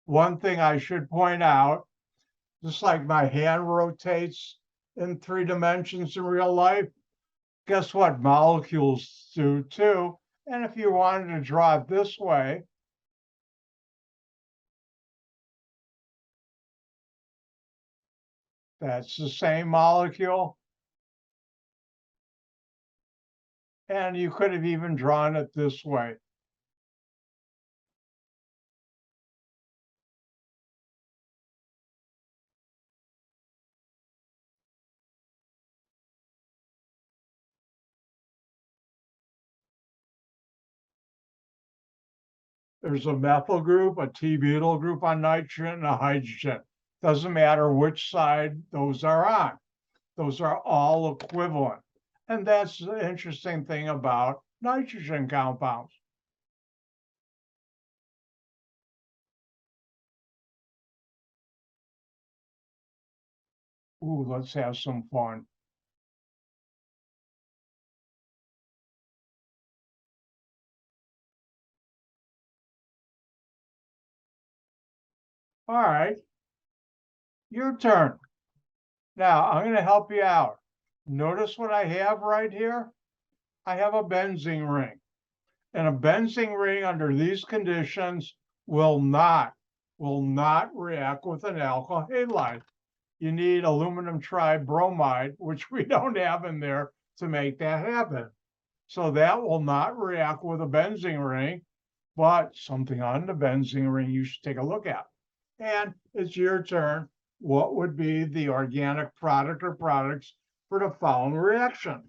One thing I should point out, just like my hand rotates in 3 dimensions in real life, guess what? Molecules do too. And if you wanted to draw it this way, that's the same molecule. And you could have even drawn it this way. There's a methyl group, a T-butyl group on nitrogen, and a hydrogen. Doesn't matter which side those are on. Those are all equivalent. And that's the interesting thing about nitrogen compounds. Ooh, let's have some fun. All right, your turn. Now, I'm going to help you out. Notice what I have right here? I have a benzene ring. And a benzene ring under these conditions will not react with an alkyl halide. You need aluminum tribromide, which we don't have in there to make that happen. So that will not react with a benzene ring, but something on the benzene ring you should take a look at. And it's your turn. What would be the organic product or products for the following reaction?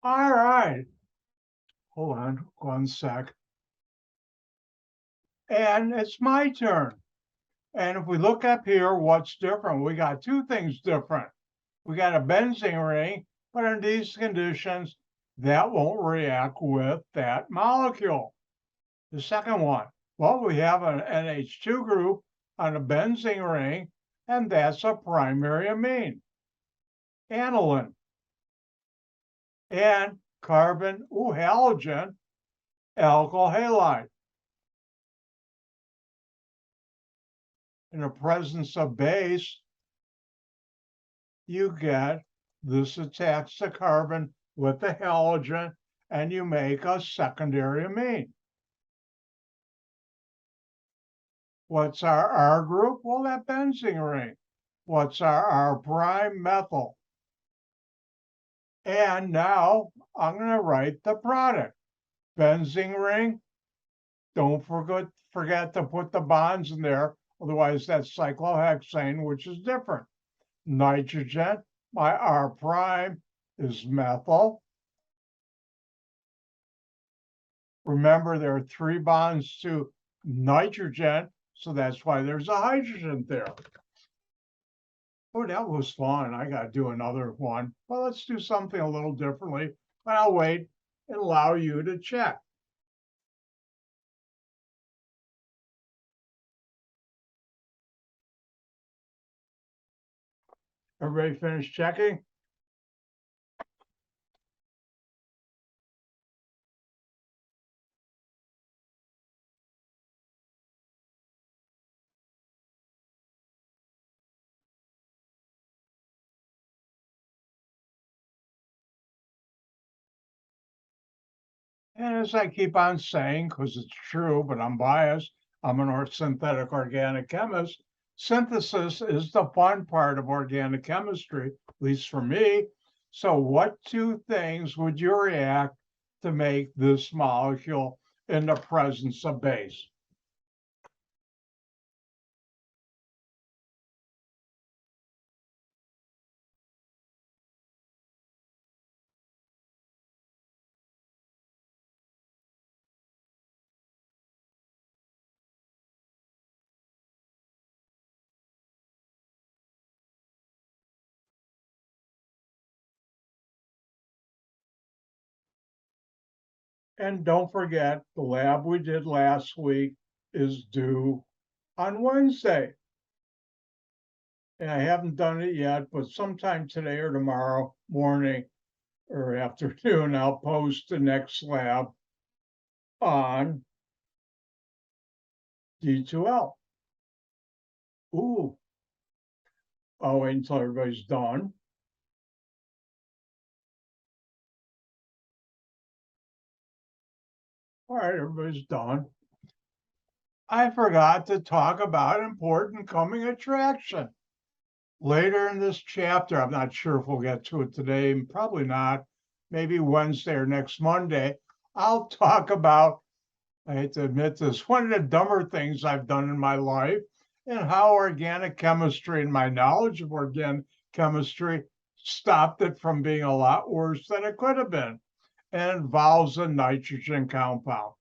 All right. Hold on 1 sec. And it's my turn. And if we look up here, what's different? We got two things different. We got a benzene ring, but in these conditions, that won't react with that molecule. The second one, well, we have an NH2 group on a benzene ring, and that's a primary amine, aniline. And carbon, halogen, alkyl halide. In the presence of base, you get this attacks the carbon with the halogen, and you make a secondary amine. What's our R group? Well, that benzene ring. What's our R prime? Methyl. And now I'm going to write the product. Benzene ring. Don't forget to put the bonds in there. Otherwise, that's cyclohexane, which is different. Nitrogen. My R prime is methyl. Remember, there are 3 bonds to nitrogen, so that's why there's a hydrogen there. Oh, that was fun. I got to do another one. Well, let's do something a little differently, but I'll wait and allow you to check. Everybody finished checking? And as I keep on saying, because it's true, but I'm biased, I'm an synthetic organic chemist. Synthesis is the fun part of organic chemistry, at least for me. So what 2 things would you react to make this molecule in the presence of base? And don't forget, the lab we did last week is due on Wednesday. And I haven't done it yet, but sometime today or tomorrow morning or afternoon, I'll post the next lab on D2L. Ooh. I'll wait until everybody's done. All right, everybody's done. I forgot to talk about important coming attraction. Later in this chapter, I'm not sure if we'll get to it today, probably not, maybe Wednesday or next Monday, I'll talk about, I hate to admit this, one of the dumber things I've done in my life and how organic chemistry and my knowledge of organic chemistry stopped it from being a lot worse than it could have been. And it involves a nitrogen compound.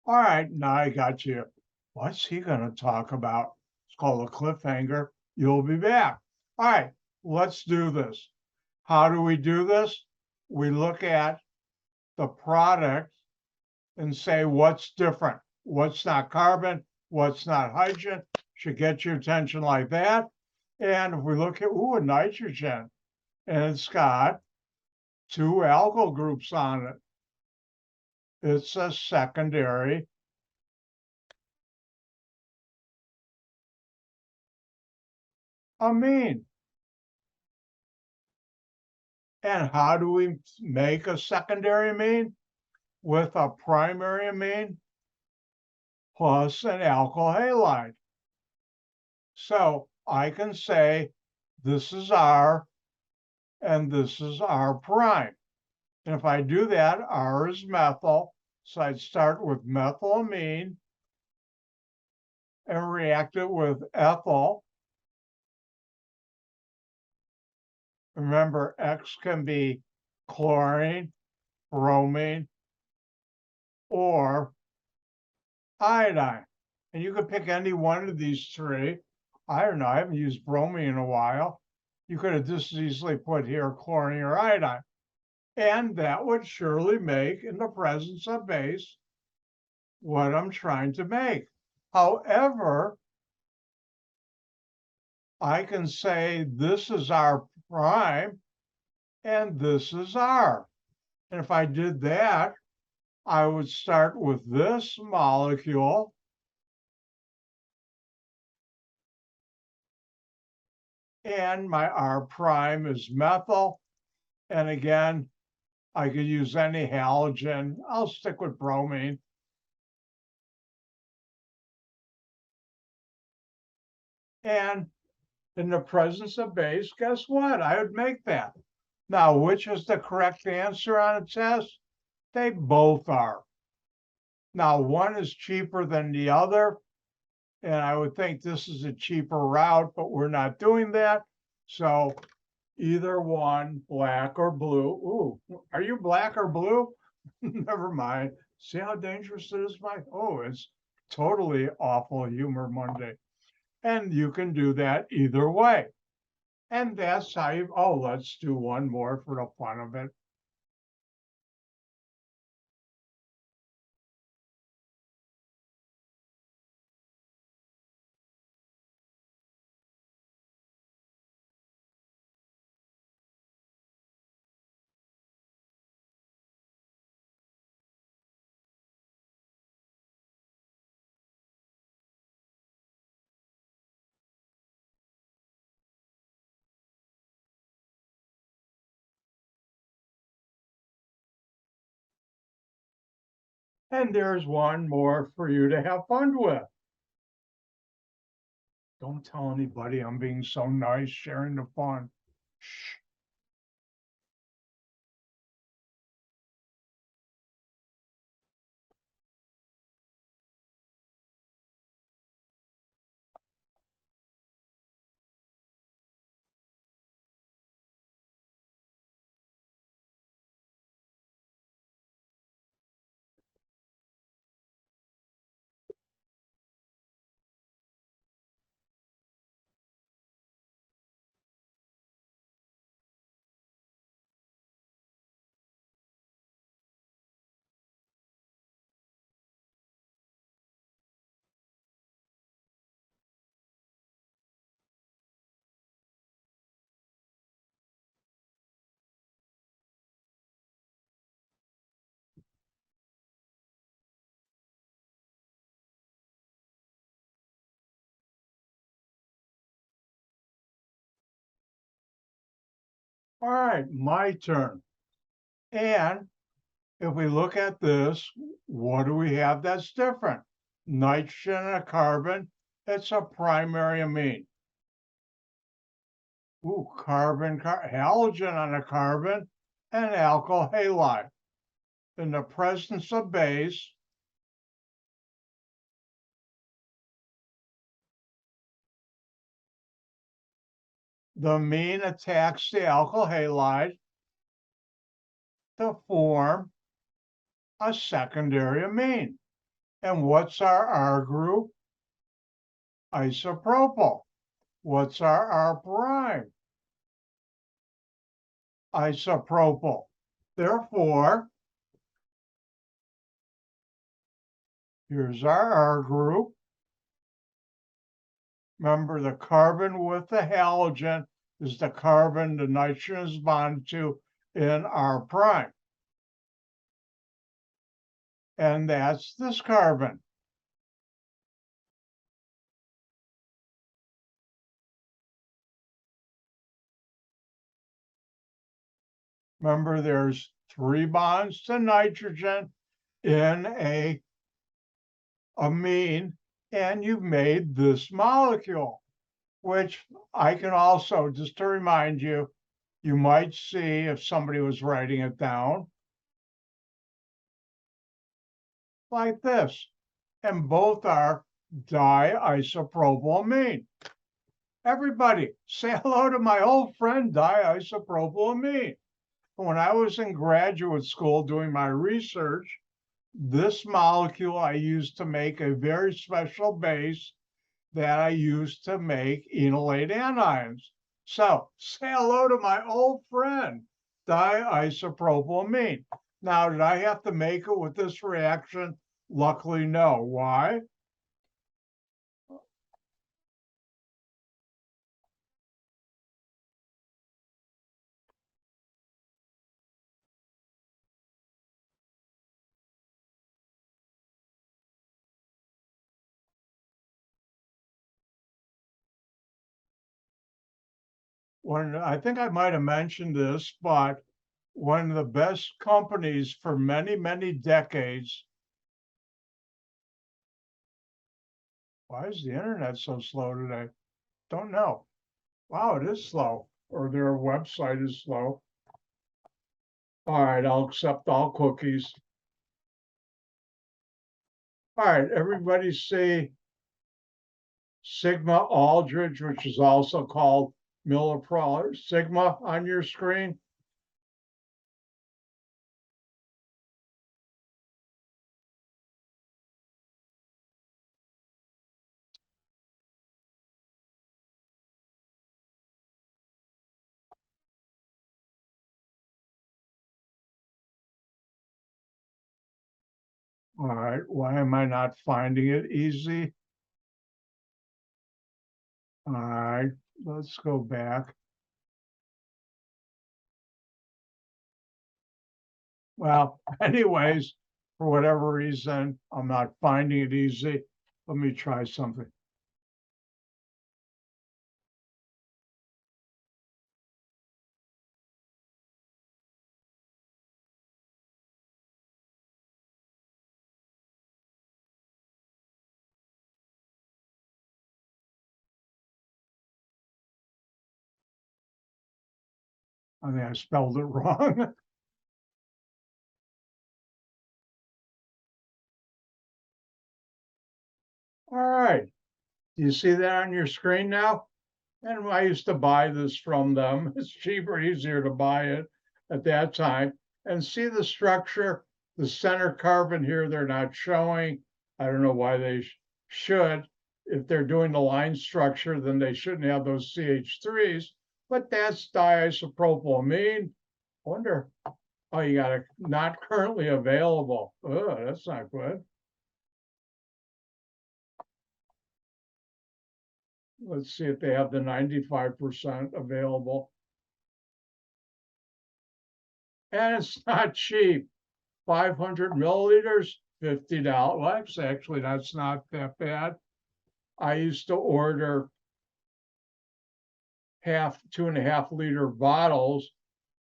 All right, now I got you. What's he going to talk about? It's called a cliffhanger. You'll be back. All right, let's do this. How do we do this? We look at the product and say what's different, what's not carbon, what's not hydrogen. Should get your attention like that. And if we look at, a nitrogen, and it's got 2 alkyl groups on it. It's a secondary amine. And how do we make a secondary amine? With a primary amine plus an alkyl halide. So I can say this is R and this is R prime. And if I do that, R is methyl. So I'd start with methylamine and react it with ethyl. Remember, X can be chlorine, bromine, or iodine. And you could pick any one of these three. I don't know, I haven't used bromine in a while. You could have just easily put here chlorine or iodine. And that would surely make, in the presence of base, what I'm trying to make. However, I can say this is R prime and this is R. And if I did that, I would start with this molecule and my R prime is methyl. And again, I could use any halogen. I'll stick with bromine. And in the presence of base, guess what? I would make that. Now, which is the correct answer on a test? They both are. Now, one is cheaper than the other, and I would think this is a cheaper route, but we're not doing that. So either one, black or blue. Ooh, are you black or blue? Never mind. See how dangerous it is, Mike? Oh, it's totally awful humor Monday. And you can do that either way. And that's how you, oh, let's do one more for the fun of it. And there's one more for you to have fun with. Don't tell anybody I'm being so nice, sharing the fun. Shh. All right, my turn. And if we look at this, what do we have that's different? Nitrogen and a carbon, it's a primary amine. Ooh, halogen on a carbon, and alkyl halide. In the presence of base, the amine attacks the alkyl halide to form a secondary amine. And what's our R group? Isopropyl. What's our R prime? Isopropyl. Therefore, here's our R group. Remember, the carbon with the halogen is the carbon the nitrogen is bonded to in R prime. And that's this carbon. Remember, there's 3 bonds to nitrogen in a amine, and you've made this molecule, which I can also, just to remind you, you might see if somebody was writing it down like this. And both are diisopropylamine. Everybody, say hello to my old friend diisopropylamine. When I was in graduate school doing my research, this molecule I used to make a very special base that I used to make enolate anions. So say hello to my old friend, diisopropylamine. Now, did I have to make it with this reaction? Luckily, no. Why? I think I might have mentioned this, but one of the best companies for many, many decades. Why is the internet so slow today? Don't know. Wow, it is slow, or their website is slow. All right, I'll accept all cookies. All right, everybody see Sigma Aldrich, which is also called milliprolol Sigma on your screen? All right, why am I not finding it easy? All right, let's go back. Well, anyways, for whatever reason, I'm not finding it easy. Let me try something. I think I spelled it wrong. All right, do you see that on your screen now? And I used to buy this from them. It's cheaper, easier to buy it at that time. And see the structure, the center carbon here, they're not showing. I don't know why they should. If they're doing the line structure, then they shouldn't have those CH3s, but that's diisopropylamine. Wonder, oh, you got it not currently available. Oh, that's not good. Let's see if they have the 95% available. And it's not cheap. 500 milliliters, $50. Well, actually, that's not that bad. I used to order 2.5 liter bottles.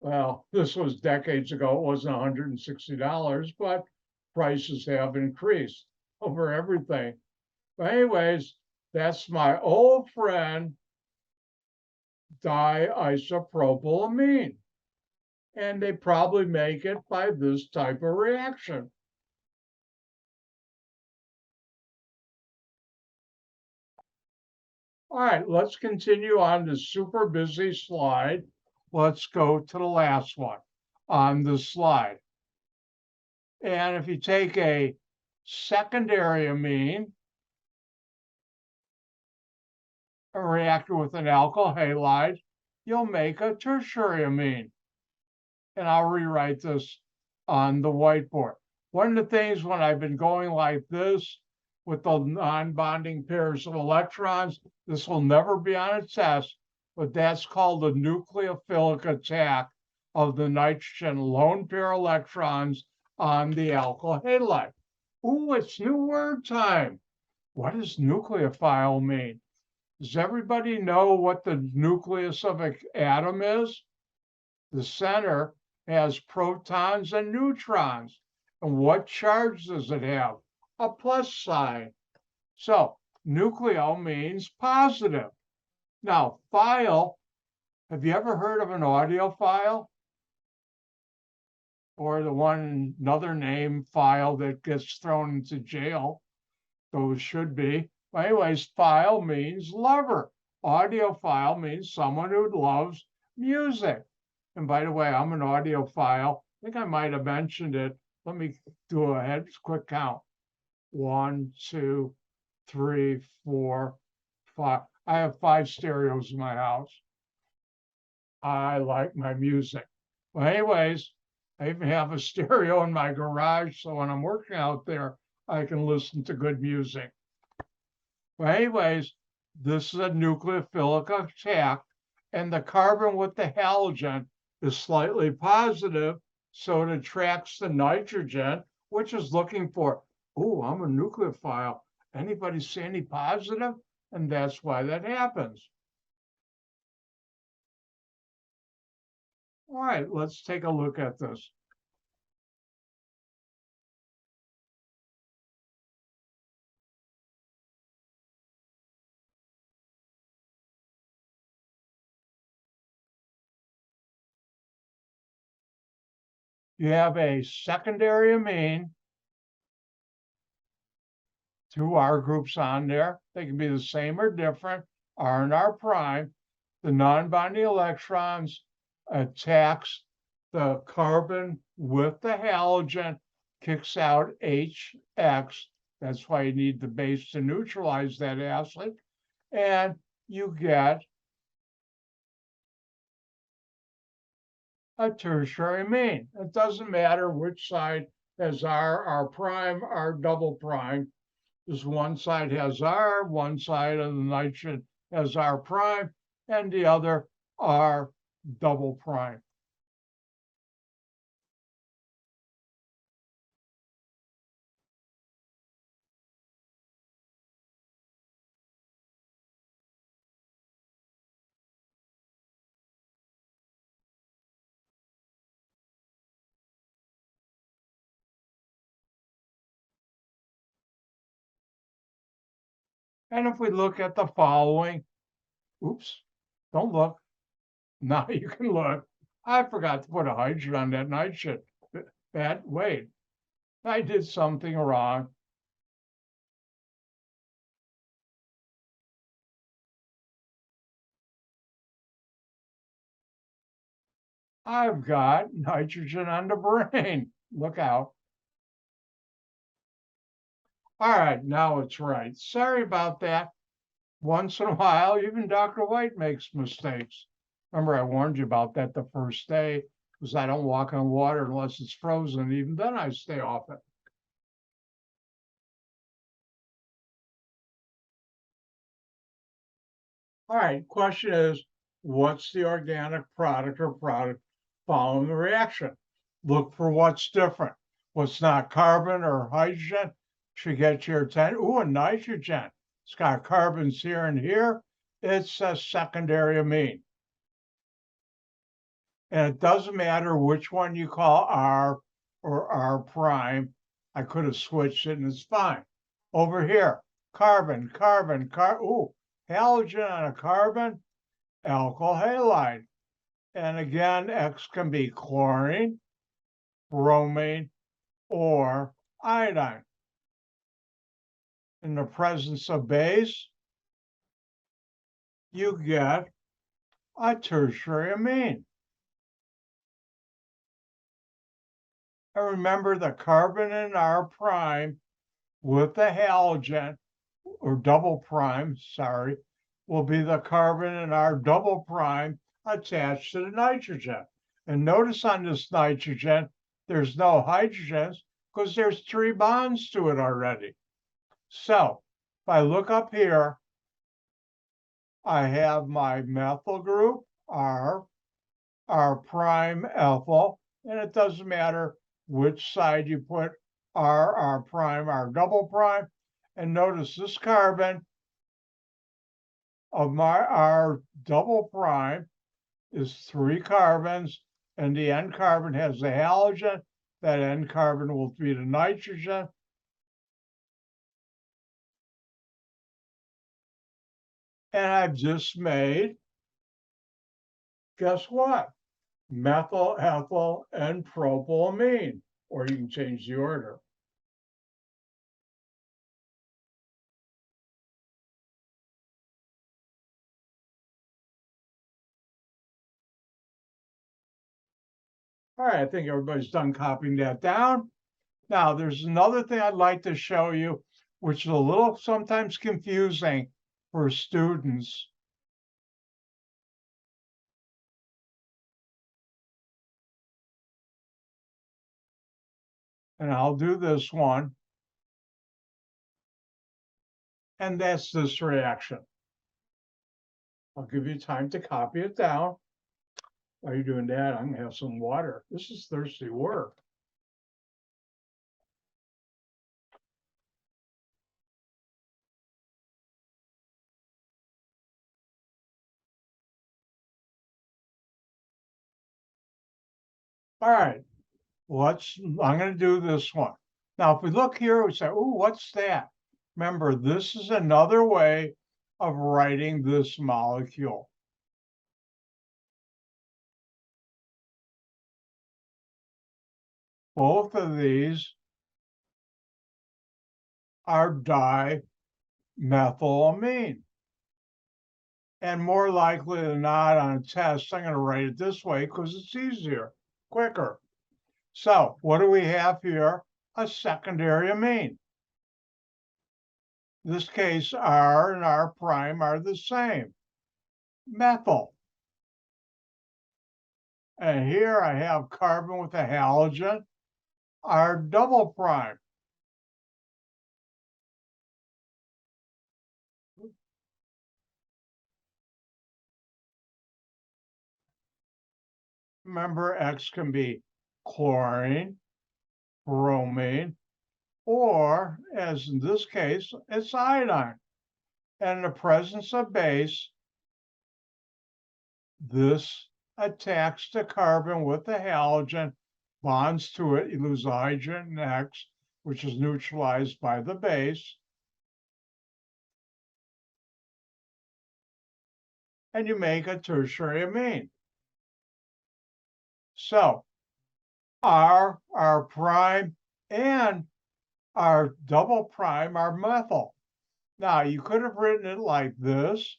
Well, this was decades ago. It wasn't $160, but prices have increased over everything. But anyways, that's my old friend, diisopropylamine. And they probably make it by this type of reaction. All right, let's continue on this super busy slide. Let's go to the last one on the slide. And if you take a secondary amine and react it with an alkyl halide, you'll make a tertiary amine. And I'll rewrite this on the whiteboard. One of the things when I've been going like this with the non-bonding pairs of electrons, this will never be on a test, but that's called the nucleophilic attack of the nitrogen lone pair electrons on the alkyl halide. Ooh, it's new word time. What does nucleophile mean? Does everybody know what the nucleus of an atom is? The center has protons and neutrons. And what charge does it have? A plus sign. So nucleo means positive. Now, file, have you ever heard of an audiophile? Or the one, another name, file that gets thrown into jail? Those should be. But anyways, file means lover. Audiophile means someone who loves music. And by the way, I'm an audiophile. I think I might have mentioned it. Let me do a quick count. 1, 2, 3, 4, 5. I have 5 stereos in my house. I like my music. Well, anyways, I even have a stereo in my garage, so when I'm working out there, I can listen to good music. Well, anyways, this is a nucleophilic attack, and the carbon with the halogen is slightly positive, so it attracts the nitrogen, which is looking for, oh, I'm a nucleophile. Anybody see any positive? And that's why that happens. All right, let's take a look at this. You have a secondary amine, 2 R groups on there. They can be the same or different, R and R prime. The non-bonding electrons attacks the carbon with the halogen, kicks out HX. That's why you need the base to neutralize that acid. And you get a tertiary amine. It doesn't matter which side has R prime, R double prime. Because one side has R, one side of the nitrogen has R prime, and the other R double prime. And if we look at the following, oops, don't look. Now you can look. I forgot to put a hydrogen on that nitrogen. Wait, I did something wrong. I've got nitrogen on the brain. Look out. All right, now it's right. Sorry about that. Once in a while, even Dr. White makes mistakes. Remember, I warned you about that the first day because I don't walk on water unless it's frozen. Even then, I stay off it. All right, question is, what's the organic product or product following the reaction? Look for what's different. What's not carbon or hydrogen should get your attention. Ooh, a nitrogen. It's got carbons here and here. It's a secondary amine. And it doesn't matter which one you call R or R prime. I could have switched it and it's fine. Over here, carbon, ooh, halogen on a carbon, alkyl halide. And again, X can be chlorine, bromine, or iodine. In the presence of base, you get a tertiary amine. And remember the carbon in R prime with the halogen, or double prime, sorry, will be the carbon in R double prime attached to the nitrogen. And notice on this nitrogen, there's no hydrogens because there's 3 bonds to it already. So if I look up here, I have my methyl group, R prime ethyl, and it doesn't matter which side you put R prime, R double prime. And notice this carbon of my R double prime is 3 carbons, and the N carbon has the halogen. That N carbon will be the nitrogen. And I've just made, guess what? Methyl, ethyl, and propylamine, or you can change the order. All right, I think everybody's done copying that down. Now, there's another thing I'd like to show you, which is a little sometimes confusing for students. And I'll do this one. And that's this reaction. I'll give you time to copy it down. While you're doing that, I'm gonna have some water. This is thirsty work. All right, I'm gonna do this one. Now, if we look here, we say, oh, what's that? Remember, this is another way of writing this molecule. Both of these are dimethylamine. And more likely than not on a test, I'm going to write it this way because it's easier, quicker. So what do we have here? A secondary amine. In this case, R and R prime are the same. Methyl. And here I have carbon with a halogen, R double prime. Remember, X can be chlorine, bromine, or, as in this case, it's iodine. And in the presence of base, this attacks the carbon with the halogen, bonds to it, you lose the hydrogen X, which is neutralized by the base, and you make a tertiary amine. So R prime, and R double prime are methyl. Now, you could have written it like this.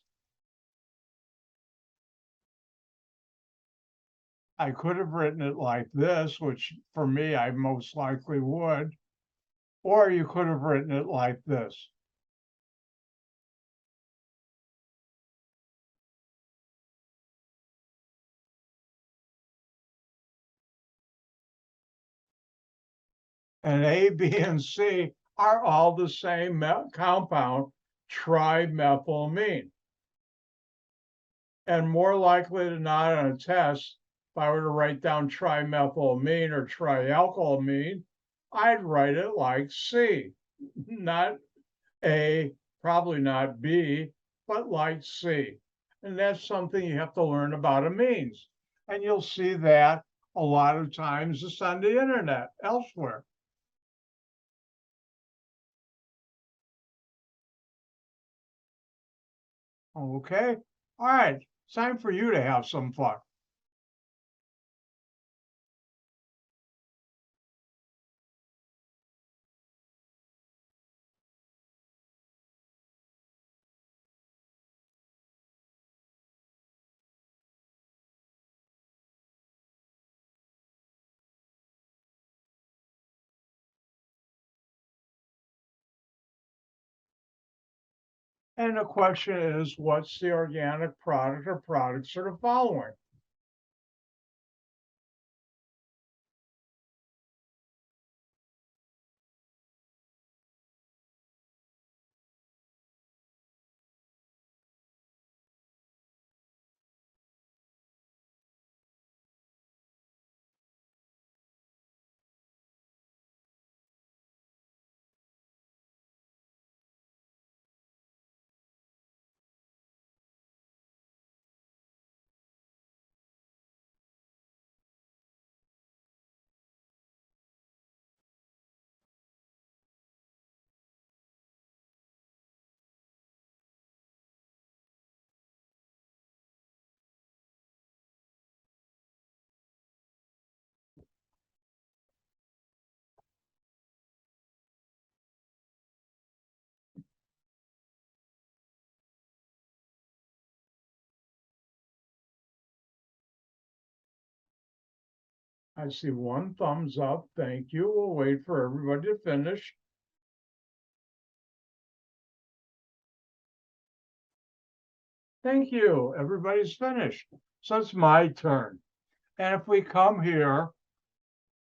I could have written it like this, which for me, I most likely would. Or you could have written it like this. And A, B, and C are all the same compound, trimethylamine. And more likely than not on a test, if I were to write down trimethylamine or trialkylamine, I'd write it like C, not A, probably not B, but like C. And that's something you have to learn about amines. And you'll see that a lot of times just on the internet elsewhere. Okay. All right. It's time for you to have some fun. And the question is, what's the organic product or products that are following? I see one thumbs up. Thank you. We'll wait for everybody to finish. Thank you. Everybody's finished. So it's my turn. And if we come here,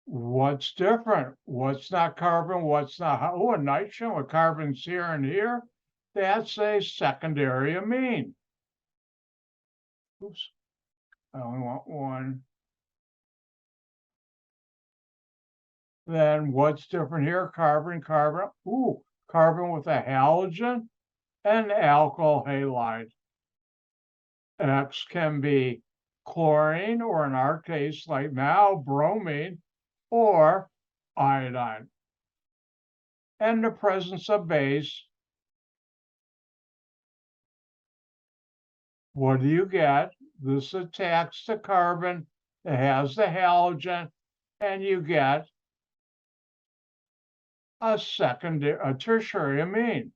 what's different? What's not carbon? What's not? Oh, a nitrogen with carbons here and here. That's a secondary amine. Oops. I only want one. Then what's different here? Carbon, carbon. Ooh, carbon with a halogen and alkyl halide. X can be chlorine, or in our case, like now, bromine, or iodine. And the presence of base, what do you get? This attacks the carbon, it has the halogen, and you get a tertiary amine.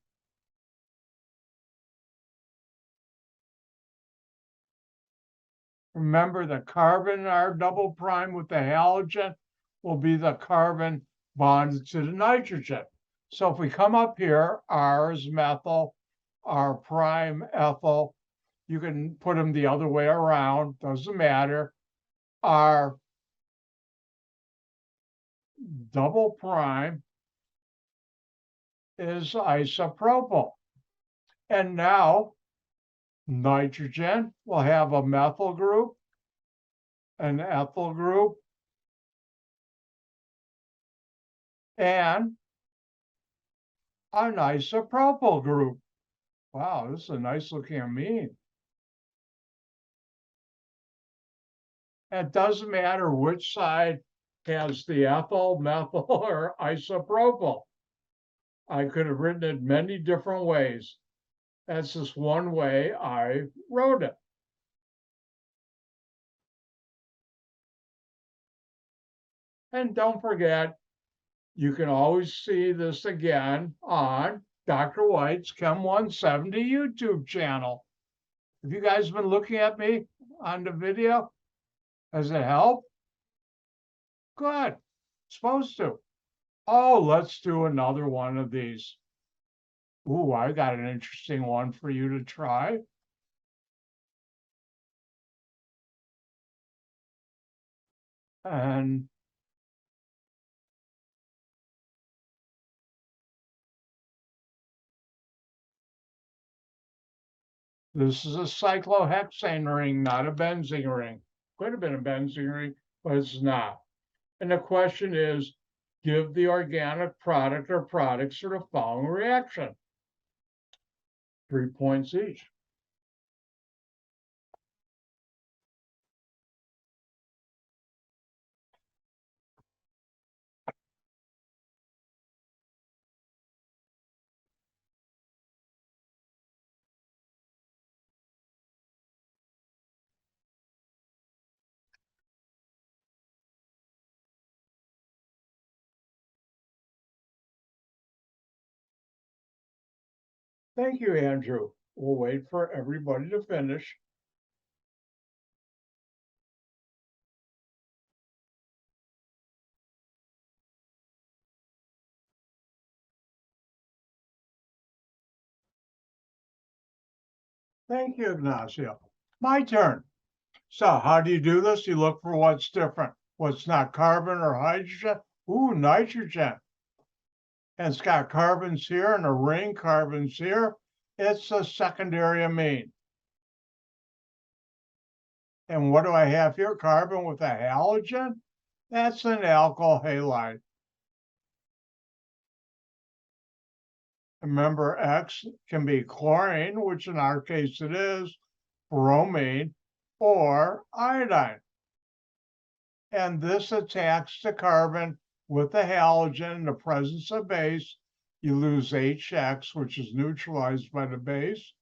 Remember, the carbon, our double prime with the halogen, will be the carbon bonded to the nitrogen. So if we come up here, R is methyl, R prime ethyl, you can put them the other way around, doesn't matter. R double prime is isopropyl. And now nitrogen will have a methyl group, an ethyl group, and an isopropyl group. Wow, this is a nice looking amine. It doesn't matter which side has the ethyl, methyl, or isopropyl. I could have written it many different ways. That's just one way I wrote it. And don't forget, you can always see this again on Dr. White's Chem 170 YouTube channel. Have you guys been looking at me on the video? Does it help? Good. Supposed to. Oh, let's do another one of these. Ooh, I got an interesting one for you to try. And this is a cyclohexane ring, not a benzene ring. Could have been a benzene ring, but it's not. And the question is, give the organic product or products to the following reaction. 3 points each. Thank you, Andrew. We'll wait for everybody to finish. Thank you, Ignacio. My turn. So how do you do this? You look for what's different. What's not carbon or hydrogen? Ooh, nitrogen. And it's got carbons here and a ring, carbons here. It's a secondary amine. And what do I have here? Carbon with a halogen? That's an alkyl halide. Remember, X can be chlorine, which in our case it is, bromine, or iodine. And this attacks the carbon with the halogen in the presence of base. You lose HX, which is neutralized by the base.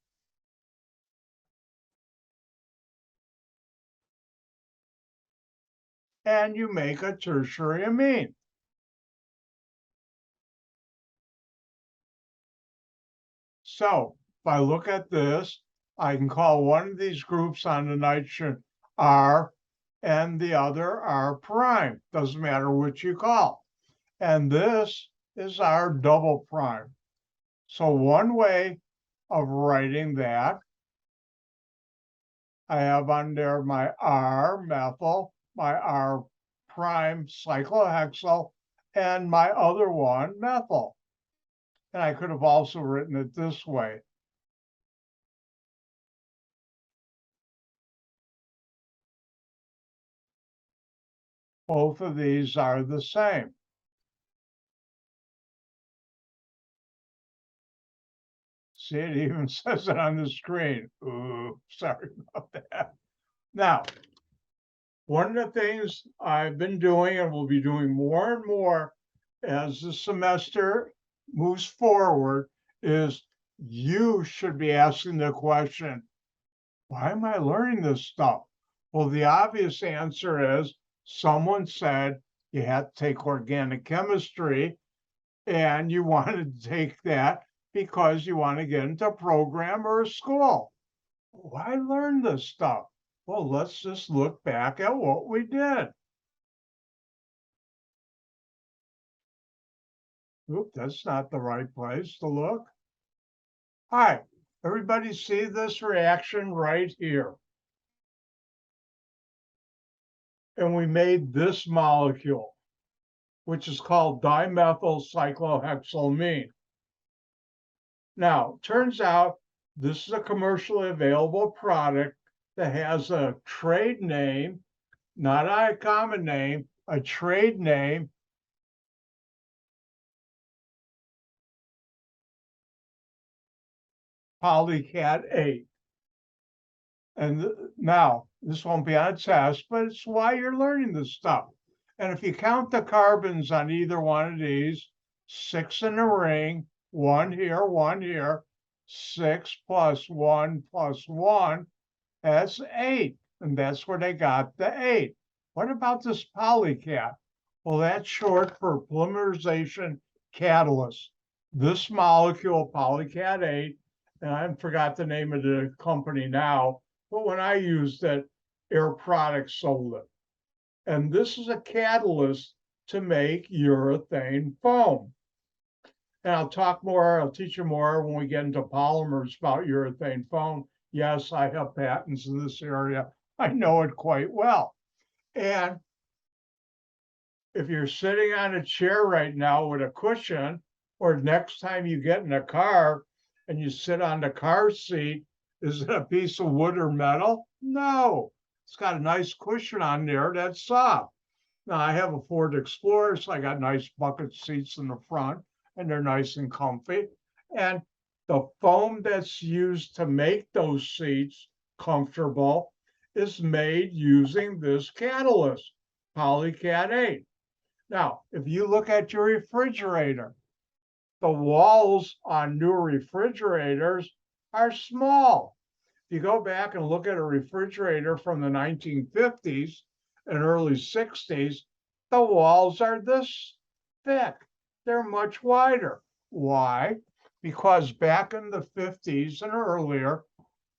And you make a tertiary amine. So if I look at this, I can call one of these groups on the nitrogen R and the other R prime. Doesn't matter which you call. And this is our double prime. So one way of writing that, I have on there my R methyl, my R prime cyclohexyl, and my other one methyl. And I could have also written it this way. Both of these are the same. See, it even says it on the screen. Ooh, sorry about that. Now, one of the things I've been doing and will be doing more and more as the semester moves forward is you should be asking the question, why am I learning this stuff? Well, the obvious answer is someone said you had to take organic chemistry and you wanted to take that because you want to get into a program or a school. Why learn this stuff? Well, let's just look back at what we did. Oop, that's not the right place to look. Hi, everybody see this reaction right here? And we made this molecule, which is called dimethyl cyclohexylamine. Now, turns out this is a commercially available product that has a trade name, not a common name, a trade name. Polycat 8. And now, this won't be on a test, but it's why you're learning this stuff. And if you count the carbons on either one of these, 6 in a ring, 1 here, 6 plus 1 plus 1, that's 8. And that's where they got the 8. What about this polycat? Well, that's short for polymerization catalyst. This molecule, polycat 8, and I forgot the name of the company now, but when I used it, Air Products sold it. And this is a catalyst to make urethane foam. And I'll teach you more when we get into polymers about urethane foam. Yes, I have patents in this area. I know it quite well. And if you're sitting on a chair right now with a cushion, or next time you get in a car and you sit on the car seat, is it a piece of wood or metal? No, it's got a nice cushion on there that's soft. Now I have a Ford Explorer, so I got nice bucket seats in the front and they're nice and comfy. And the foam that's used to make those seats comfortable is made using this catalyst, Polycat 8. Now, if you look at your refrigerator, the walls on new refrigerators are small. If you go back and look at a refrigerator from the 1950s and early 60s, the walls are this thick. They're much wider. Why? Because back in the 50s and earlier,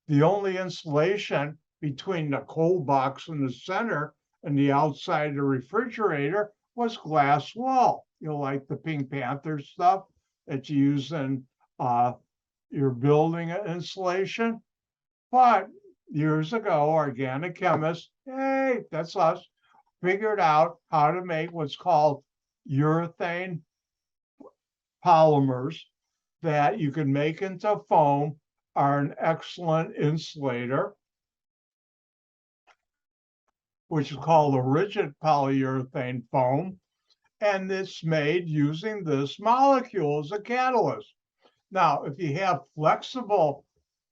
the only insulation between the cold box in the center and the outside of the refrigerator was glass wall. You know, like the Pink Panther stuff that you use in your building insulation. But years ago, organic chemists, hey, that's us, figured out how to make what's called urethane polymers that you can make into foam, are an excellent insulator, which is called a rigid polyurethane foam, and it's made using this molecule as a catalyst. Now, if you have flexible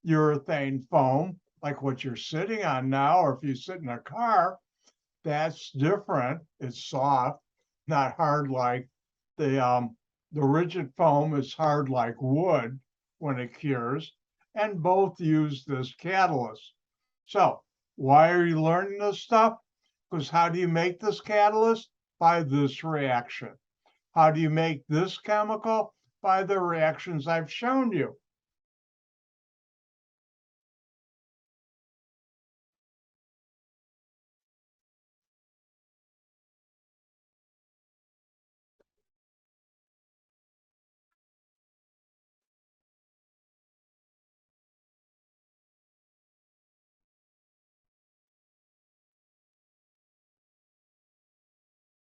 urethane foam, like what you're sitting on now, or if you sit in a car, that's different. It's soft, not hard like the rigid foam is hard like wood when it cures, and both use this catalyst. So why are you learning this stuff? Because how do you make this catalyst? By this reaction. How do you make this chemical? By the reactions I've shown you.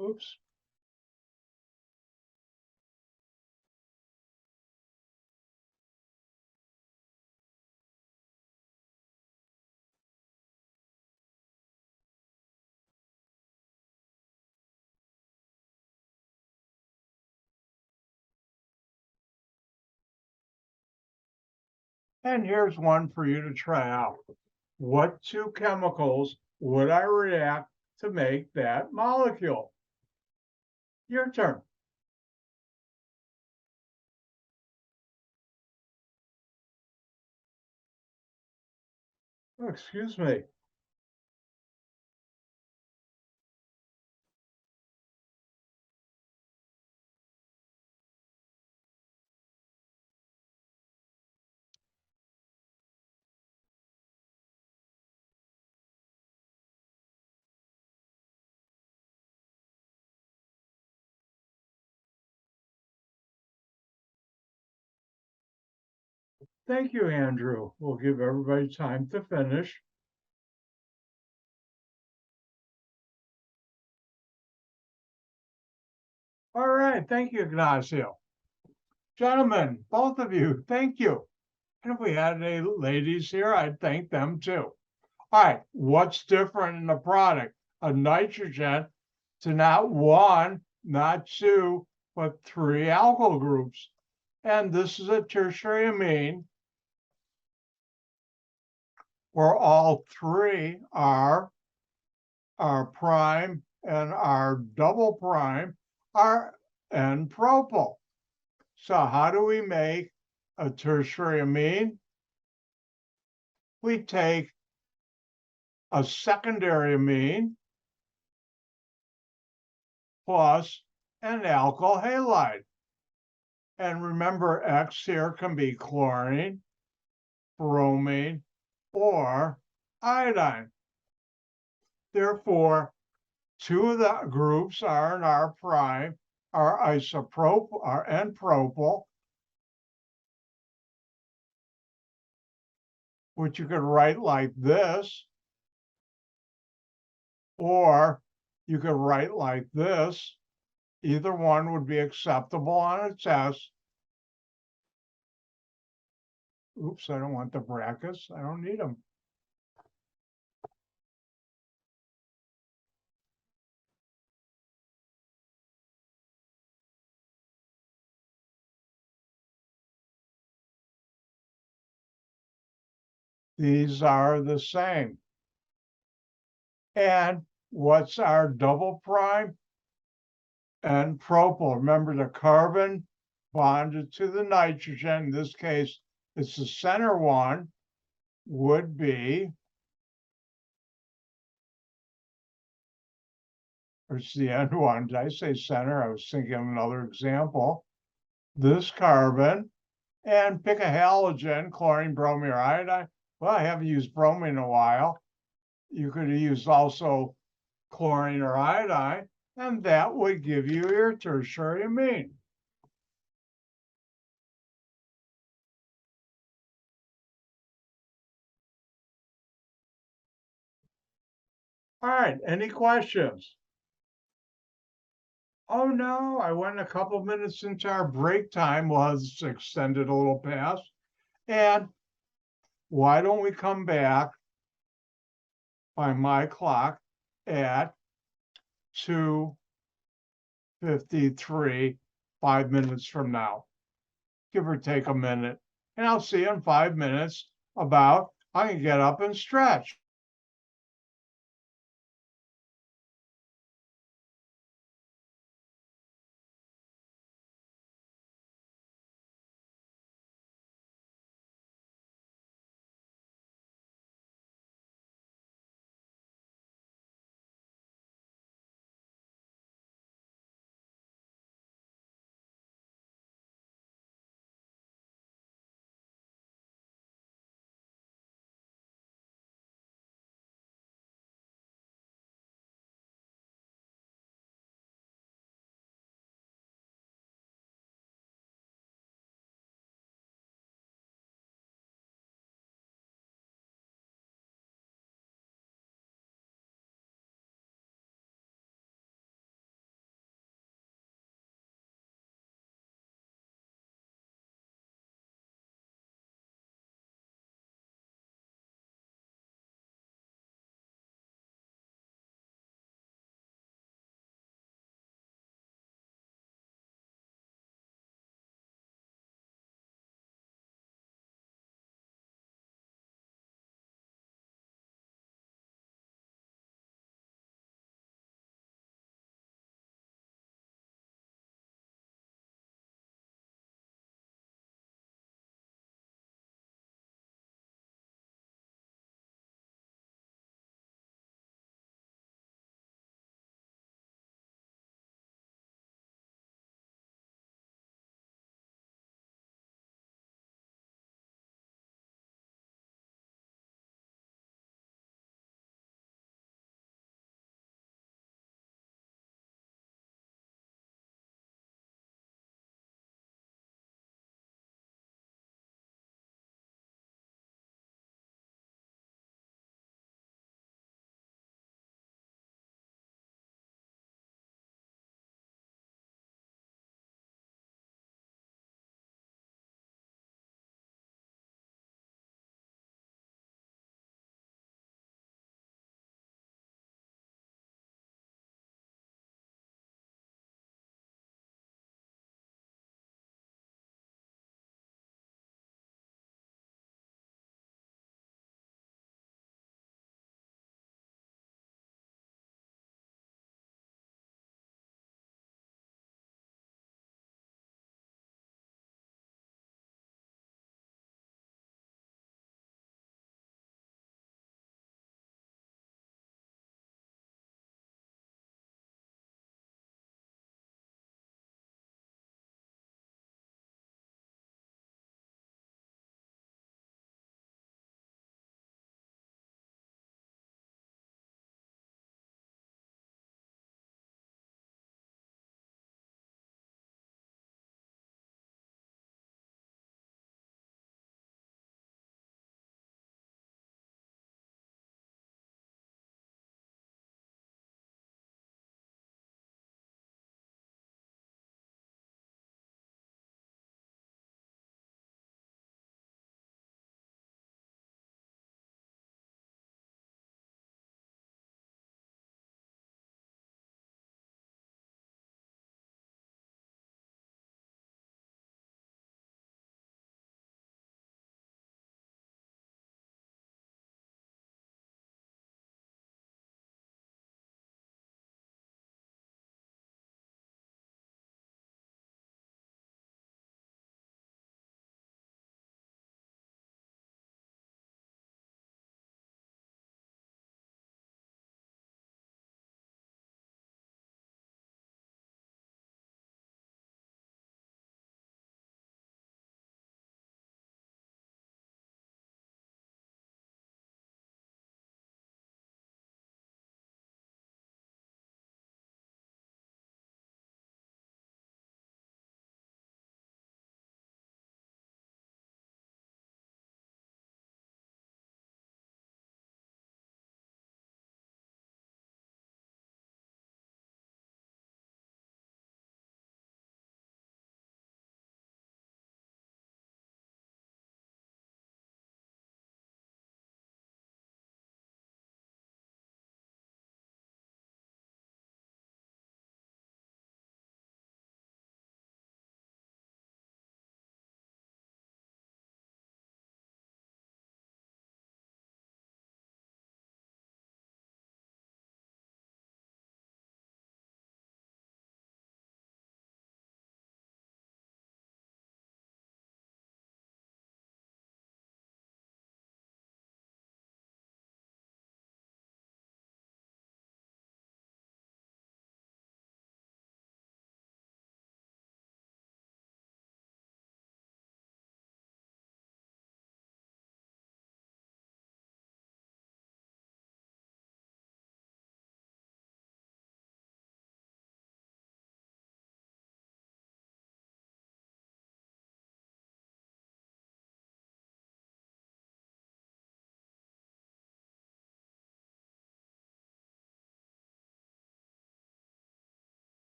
Oops. And here's one for you to try out. What two chemicals would I react to make that molecule? Your turn. Oh, excuse me. Thank you, Andrew. We'll give everybody time to finish. All right. Thank you, Ignacio. Gentlemen, both of you, thank you. And if we had any ladies here, I'd thank them too. All right. What's different in the product? A nitrogen to not one, not two, but three alkyl groups. And this is a tertiary amine where all three are our prime and our double prime are N-propyl. So how do we make a tertiary amine? We take a secondary amine plus an alkyl halide. And remember, X here can be chlorine, bromine, or iodine. Therefore, two of the groups are in our prime, are isopropyl, are N-propyl, which you could write like this, or you could write like this. Either one would be acceptable on a test. Oops, I don't want the brackets. I don't need them. These are the same. And what's our double prime? N-propyl. Remember the carbon bonded to the nitrogen. In this case, it's the center one, would be, or it's the end one. Did I say center? I was thinking of another example. This carbon, and pick a halogen, chlorine, bromine, or iodine. Well, I haven't used bromine in a while. You could use also chlorine or iodine, and that would give you your tertiary amine. All right, any questions? Oh no, I went a couple minutes into our break time. Well, it's extended a little past. And why don't we come back by my clock at 2:53, 5 minutes from now, give or take a minute. And I'll see you in 5 minutes about I can get up and stretch.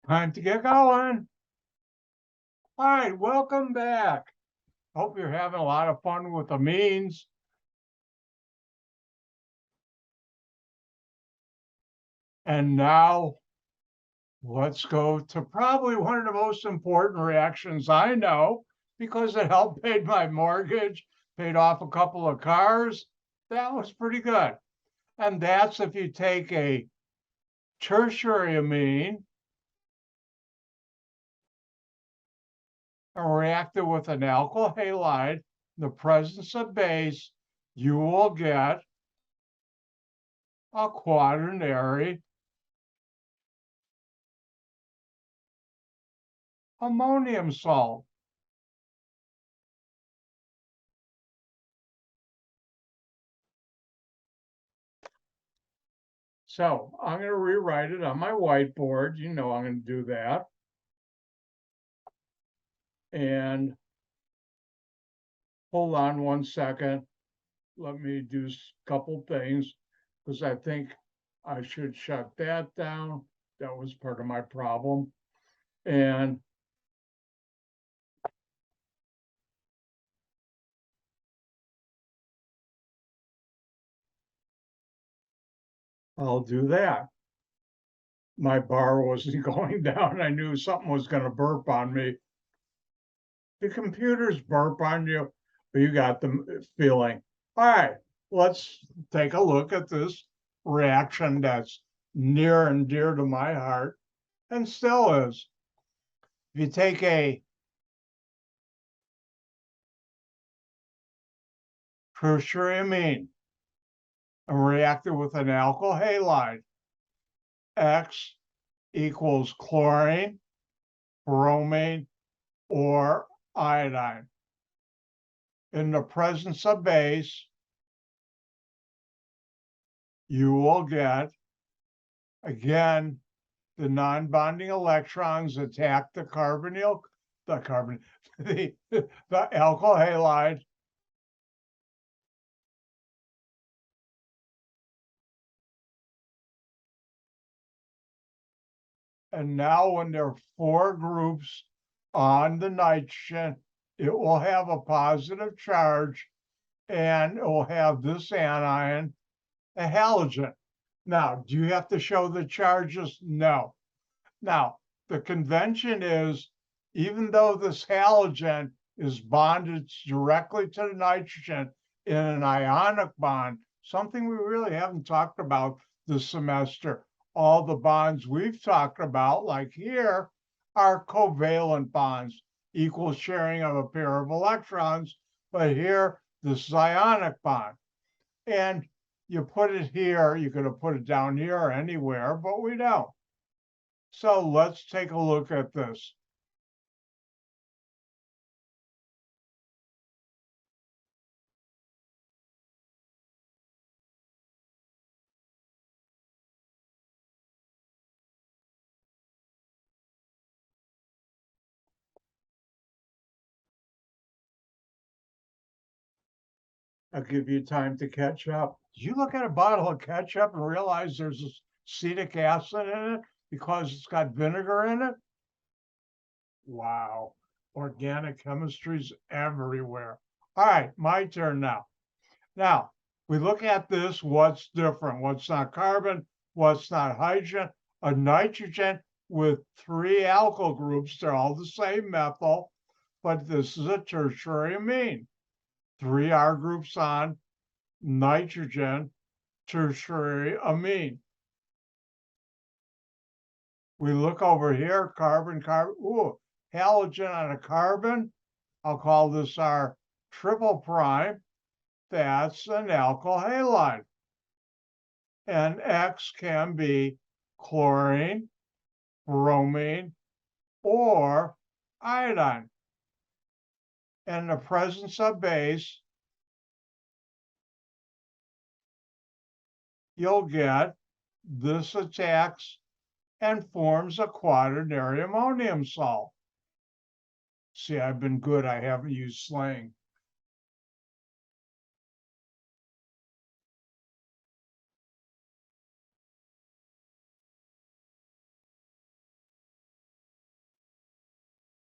Time to get going. All right, welcome back. Hope you're having a lot of fun with amines. And now let's go to probably one of the most important reactions I know, because it helped pay my mortgage, paid off a couple of cars. That was pretty good. And that's if you take a tertiary amine and react it with an alkyl halide, in the presence of base, you will get a quaternary ammonium salt. So I'm going to rewrite it on my whiteboard. You know I'm going to do that. And hold on one second. Let me do a couple things, because I think I should shut that down. That was part of my problem. And I'll do that. My bar wasn't going down. I knew something was going to burp on me. The computers burp on you, but you got the feeling. All right, let's take a look at this reaction that's near and dear to my heart, and still is. If you take a tertiary amine and react it with an alkyl halide, X equals chlorine, bromine, or iodine. In the presence of base, you will get, again, the non-bonding electrons attack the carbonyl, the alkyl halide, and now when there are 4 groups on the nitrogen, it will have a positive charge, and it will have this anion, a halogen. Now, do you have to show the charges? No. Now, the convention is, even though this halogen is bonded directly to the nitrogen in an ionic bond, something we really haven't talked about this semester. All the bonds we've talked about, like here, are covalent bonds, equal sharing of a pair of electrons, but here, this is ionic bond. And you put it here, you could have put it down here or anywhere, but we don't. So let's take a look at this. I'll give you time to catch up. Did you look at a bottle of ketchup and realize there's acetic acid in it because it's got vinegar in it? Wow, organic chemistry's everywhere. All right, my turn now. Now, we look at this, what's different? What's not carbon? What's not hydrogen? A nitrogen with 3 alkyl groups. They're all the same methyl, but this is a tertiary amine. 3 R groups on nitrogen, tertiary amine. We look over here, carbon, carbon, ooh, halogen on a carbon. I'll call this our triple prime. That's an alkyl halide. And X can be chlorine, bromine, or iodine. In the presence of base, you'll get this attacks and forms a quaternary ammonium salt. See, I've been good. I haven't used slang.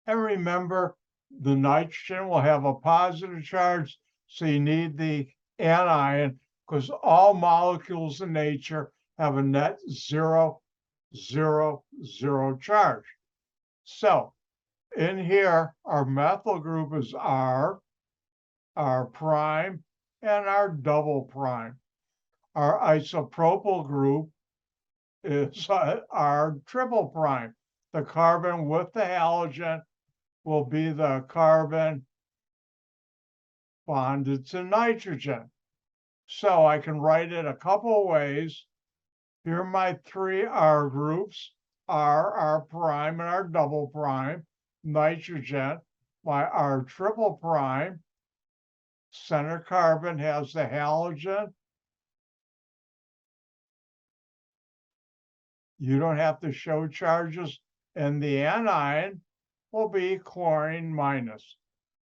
And remember, the nitrogen will have a positive charge, so you need the anion because all molecules in nature have a net 0, 0, 0 charge. So in here, our methyl group is R, our prime, and our double prime. Our isopropyl group is our triple prime. The carbon with the halogen will be the carbon bonded to nitrogen. So I can write it a couple ways. Here are my three R groups, R prime, and R double prime. Nitrogen, my R triple prime. Center carbon has the halogen. You don't have to show charges. And the anion will be chlorine minus.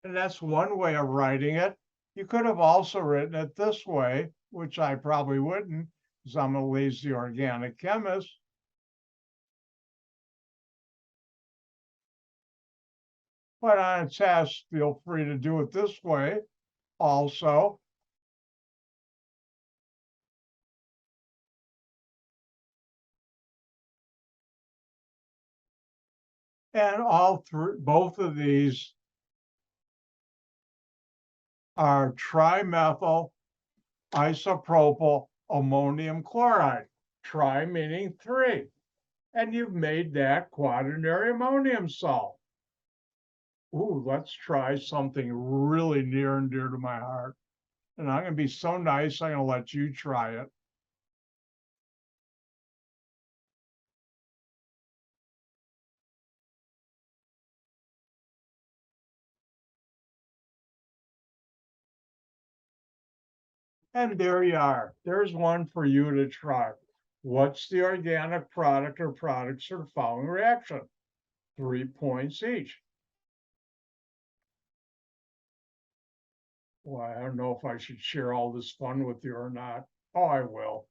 And that's one way of writing it. You could have also written it this way, which I probably wouldn't, because I'm a lazy organic chemist. But on a test, feel free to do it this way also. And both of these are trimethyl isopropyl ammonium chloride. Tri meaning 3. And you've made that quaternary ammonium salt. Ooh, let's try something really near and dear to my heart. And I'm going to be so nice, I'm going to let you try it. And there you are. There's one for you to try. What's the organic product or products of the following reaction? 3 points each. Well, I don't know if I should share all this fun with you or not. Oh, I will.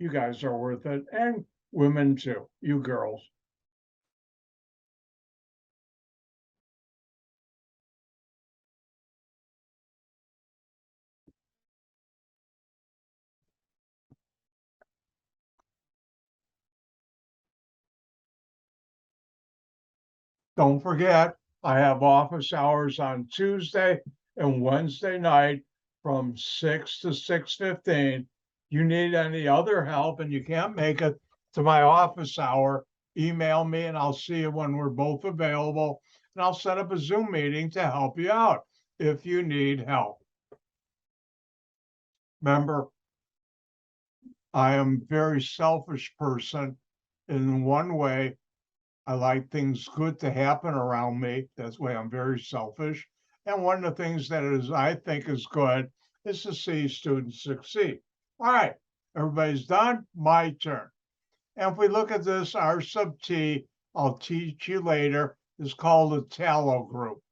You guys are worth it. And women too, you girls. Don't forget, I have office hours on Tuesday and Wednesday night from 6 to 6:15. You need any other help and you can't make it to my office hour, email me and I'll see you when we're both available. And I'll set up a Zoom meeting to help you out if you need help. Remember, I am a very selfish person. In one way, I like things good to happen around me. That's why I'm very selfish. And one of the things that I think is good is to see students succeed. All right, everybody's done. My turn. And if we look at this, R sub T, I'll teach you later, is called a tallow group.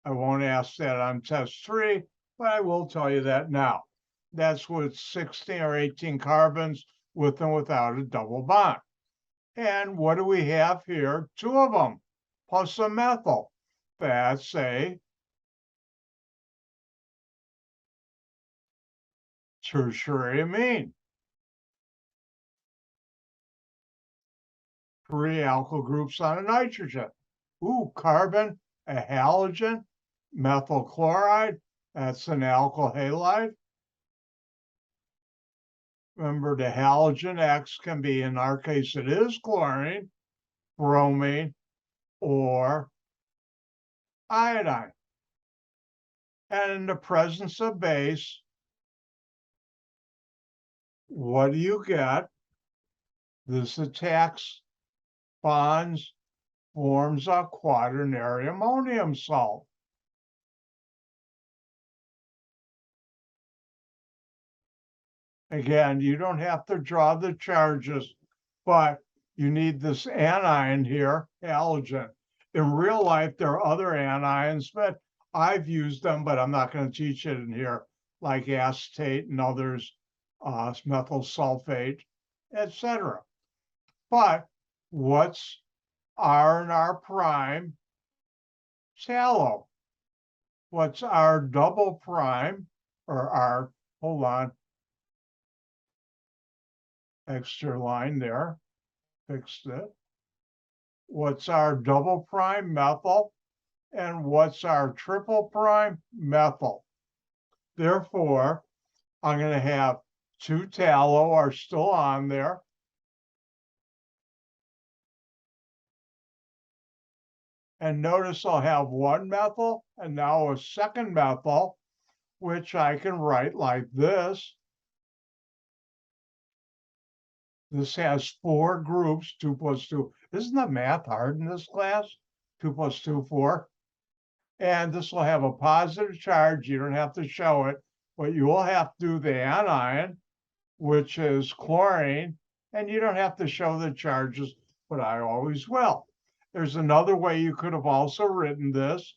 I won't ask that on test 3, but I will tell you that now. That's with 16 or 18 carbons with and without a double bond. And what do we have here? 2 of them, plus a methyl. That's a tertiary amine. 3 alkyl groups on a nitrogen. Ooh, carbon, a halogen, methyl chloride, that's an alkyl halide. Remember, the halogen X can be, in our case, it is chlorine, bromine, or iodine. And in the presence of base, what do you get? This attacks bonds, forms a quaternary ammonium salt. Again, you don't have to draw the charges, but you need this anion here, halogen. In real life, there are other anions, but I've used them, but I'm not going to teach it in here, like acetate and others, methyl sulfate, etc. But what's R and R prime tallow. What's our double prime, or our, hold on, extra line there, fixed it. What's our double prime? Methyl. And what's our triple prime? Methyl. Therefore, I'm going to have two tallow are still on there. And notice I'll have one methyl and now a second methyl, which I can write like this. This has four groups, 2 plus 2. Isn't the math hard in this class? 2 plus 2, 4. And this will have a positive charge. You don't have to show it, but you will have to do the anion, which is chlorine, and you don't have to show the charges, but I always will. There's another way you could have also written this,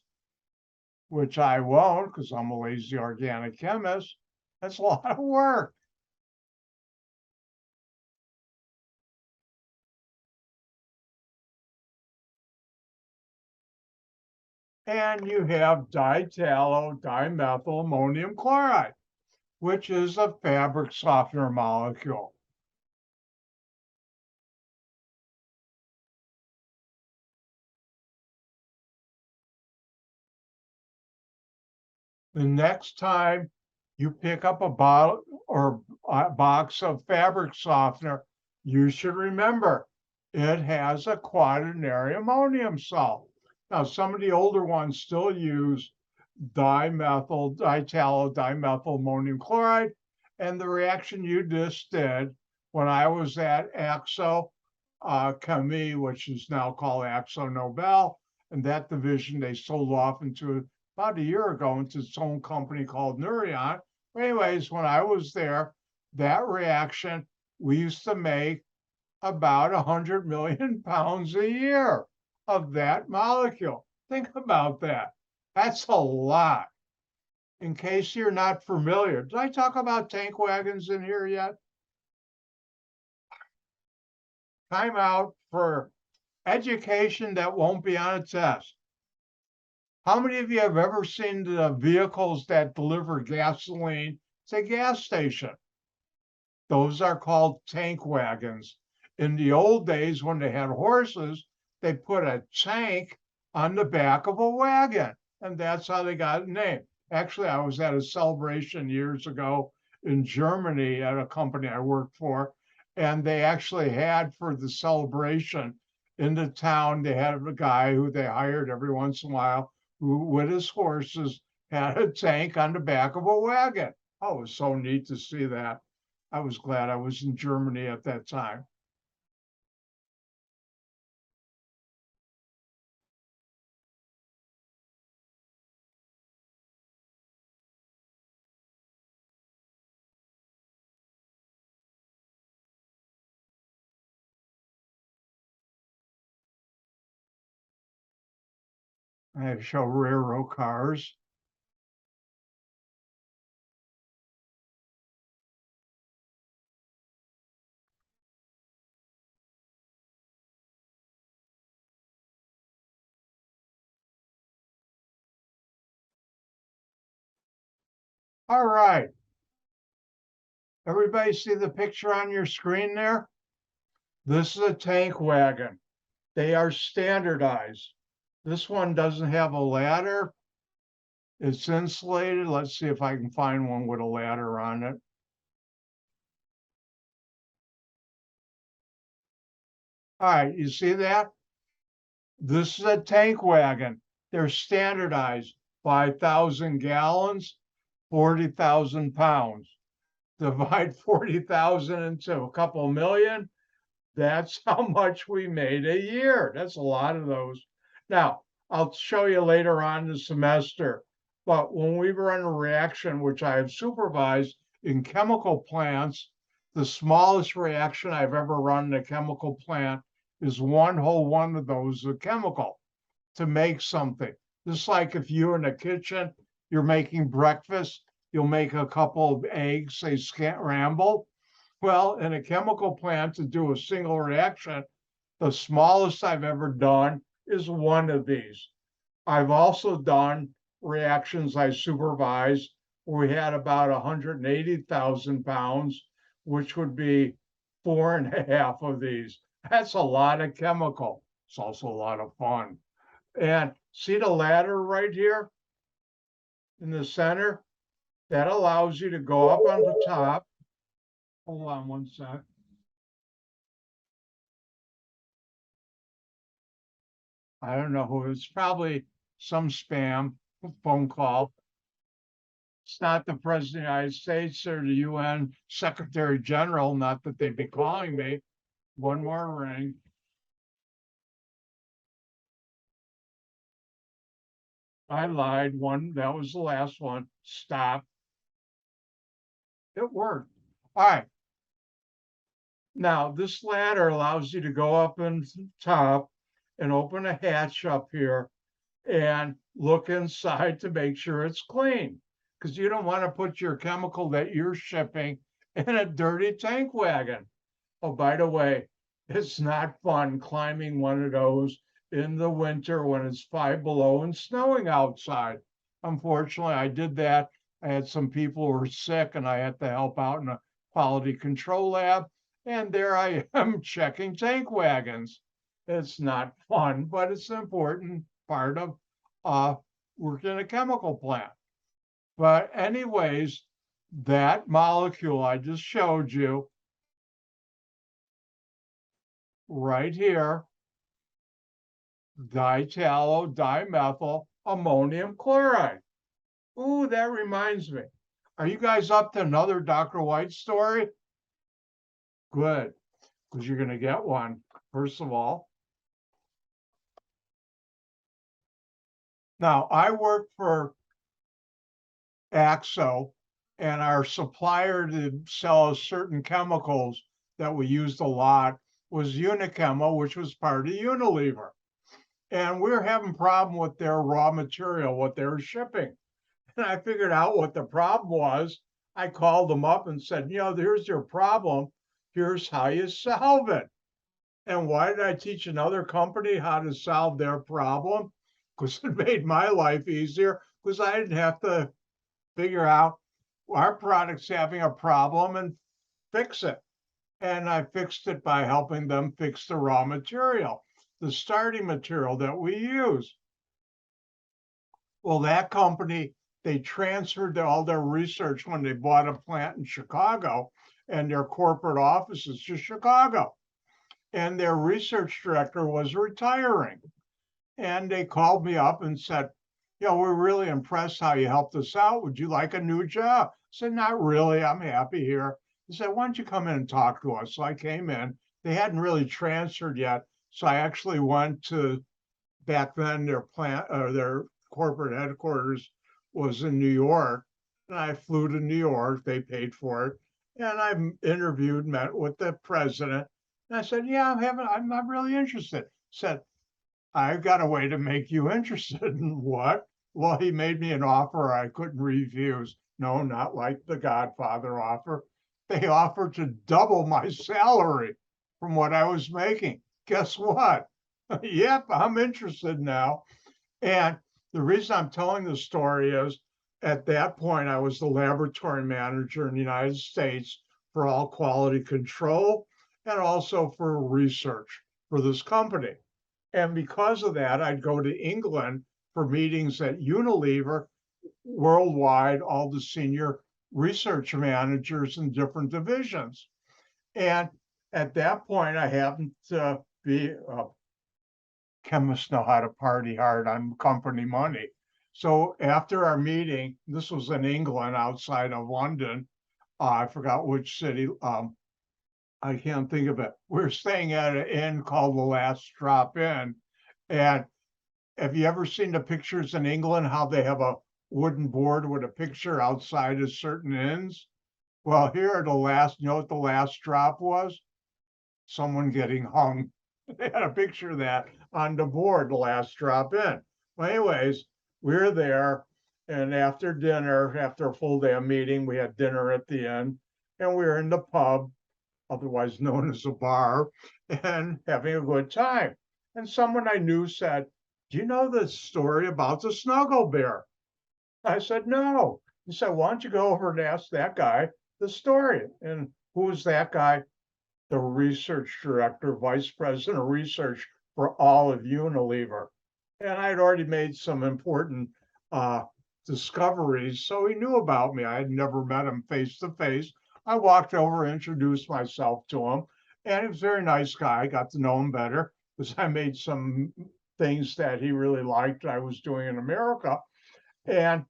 which I won't because I'm a lazy organic chemist. That's a lot of work. And you have ditallow dimethyl ammonium chloride, which is a fabric softener molecule. The next time you pick up a bottle or a box of fabric softener, you should remember it has a quaternary ammonium salt. Now, some of the older ones still use dimethyl, ditallow, dimethyl ammonium chloride. And the reaction you just did when I was at Axo Chemie, which is now called Axo Nobel, and that division they sold off into about a year ago into its own company called Nurion. Anyways, when I was there, that reaction, we used to make about 100 million pounds a year of that molecule. Think about that. That's a lot. In case you're not familiar, did I talk about tank wagons in here yet? Time out for education that won't be on a test. How many of you have ever seen the vehicles that deliver gasoline to a gas station? Those are called tank wagons. In the old days, when they had horses, they put a tank on the back of a wagon, and that's how they got the name. Actually, I was at a celebration years ago in Germany at a company I worked for, and they actually had for the celebration in the town, they had a guy who they hired every once in a while who, with his horses, had a tank on the back of a wagon. Oh, it was so neat to see that. I was glad I was in Germany at that time. I show railroad cars. All right. Everybody see the picture on your screen there? This is a tank wagon. They are standardized. This one doesn't have a ladder. It's insulated. Let's see if I can find one with a ladder on it. All right, you see that? This is a tank wagon. They're standardized, 5,000 gallons, 40,000 pounds. Divide 40,000 into a couple million. That's how much we made a year. That's a lot of those. Now, I'll show you later on in the semester, but when we run a reaction, which I have supervised in chemical plants, the smallest reaction I've ever run in a chemical plant is one whole one of those a chemical to make something. Just like if you're in a kitchen, you're making breakfast, you'll make a couple of eggs, say scrambled. Well, in a chemical plant to do a single reaction, the smallest I've ever done is one of these. I've also done reactions I supervised where we had about 180,000 pounds, which would be 4.5 of these. That's a lot of chemical. It's also a lot of fun. And see the ladder right here in the center? That allows you to go up on the top. Hold on one sec. I don't know who, it's probably some spam phone call. It's not the President of the United States or the UN Secretary General, not that they'd be calling me. One more ring. I lied. One, that was the last one. Stop. It worked. All right. Now, this ladder allows you to go up in top and open a hatch up here and look inside to make sure it's clean. Because you don't want to put your chemical that you're shipping in a dirty tank wagon. Oh, by the way, it's not fun climbing one of those in the winter when it's 5 below and snowing outside. Unfortunately, I did that. I had some people who were sick and I had to help out in a quality control lab. And there I am checking tank wagons. It's not fun, but it's an important part of working in a chemical plant. But anyways, that molecule I just showed you right here, ditallow dimethyl ammonium chloride. Ooh, that reminds me. Are you guys up to another Dr. White story? Good, because you're going to get one. First of all, now I work for AXO, and our supplier to sell us certain chemicals that we used a lot was Unichemo, which was part of Unilever. And we were having a problem with their raw material, what they were shipping. And I figured out what the problem was. I called them up and said, here's your problem. Here's how you solve it. And why did I teach another company how to solve their problem? Because it made my life easier, because I didn't have to figure out our product's having a problem and fix it. And I fixed it by helping them fix the raw material, the starting material that we use. Well, that company, they transferred all their research when they bought a plant in Chicago and their corporate offices to Chicago. And their research director was retiring. And they called me up and said, we're really impressed how you helped us out. Would you like a new job? I said, not really. I'm happy here. He said, why don't you come in and talk to us? So I came in. They hadn't really transferred yet. So I actually went to, back then, their plant or their corporate headquarters was in New York. And I flew to New York. They paid for it. And I interviewed, met with the president. And I said, I'm not really interested. Said, I've got a way to make you interested in what? Well, he made me an offer I couldn't refuse. No, not like the Godfather offer. They offered to double my salary from what I was making. Guess what? Yep, I'm interested now. And the reason I'm telling this story is at that point, I was the laboratory manager in the United States for all quality control and also for research for this company. And because of that, I'd go to England for meetings at Unilever worldwide, all the senior research managers in different divisions. And at that point, I happened to be chemists know how to party hard on company money. So after our meeting, this was in England outside of London. I forgot which city. I can't think of it. We're staying at an inn called the Last Drop Inn. And have you ever seen the pictures in England, how they have a wooden board with a picture outside of certain inns? Well, here at the last, you know what the last drop was? Someone getting hung. They had a picture of that on the board, the last drop in. Well, anyways, we were there. And after dinner, after a full day of meeting, we had dinner at the end. And we were in the pub, otherwise known as a bar, and having a good time. And someone I knew said, do you know the story about the snuggle bear? I said, no. He said, why don't you go over and ask that guy the story? And who was that guy? The research director, vice president of research for all of Unilever. And I'd already made some important discoveries, so he knew about me. I had never met him face to face. I walked over, introduced myself to him, and he was a very nice guy. I got to know him better because I made some things that he really liked I was doing in America. And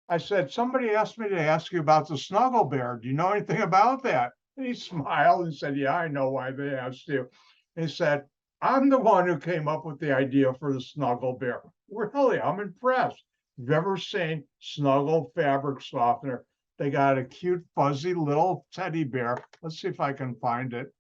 I said, somebody asked me to ask you about the snuggle bear. Do you know anything about that? And he smiled and said, yeah, I know why they asked you. And he said, I'm the one who came up with the idea for the snuggle bear. Really, I'm impressed. If you've ever seen Snuggle fabric softener, they got a cute, fuzzy little teddy bear. Let's see if I can find it.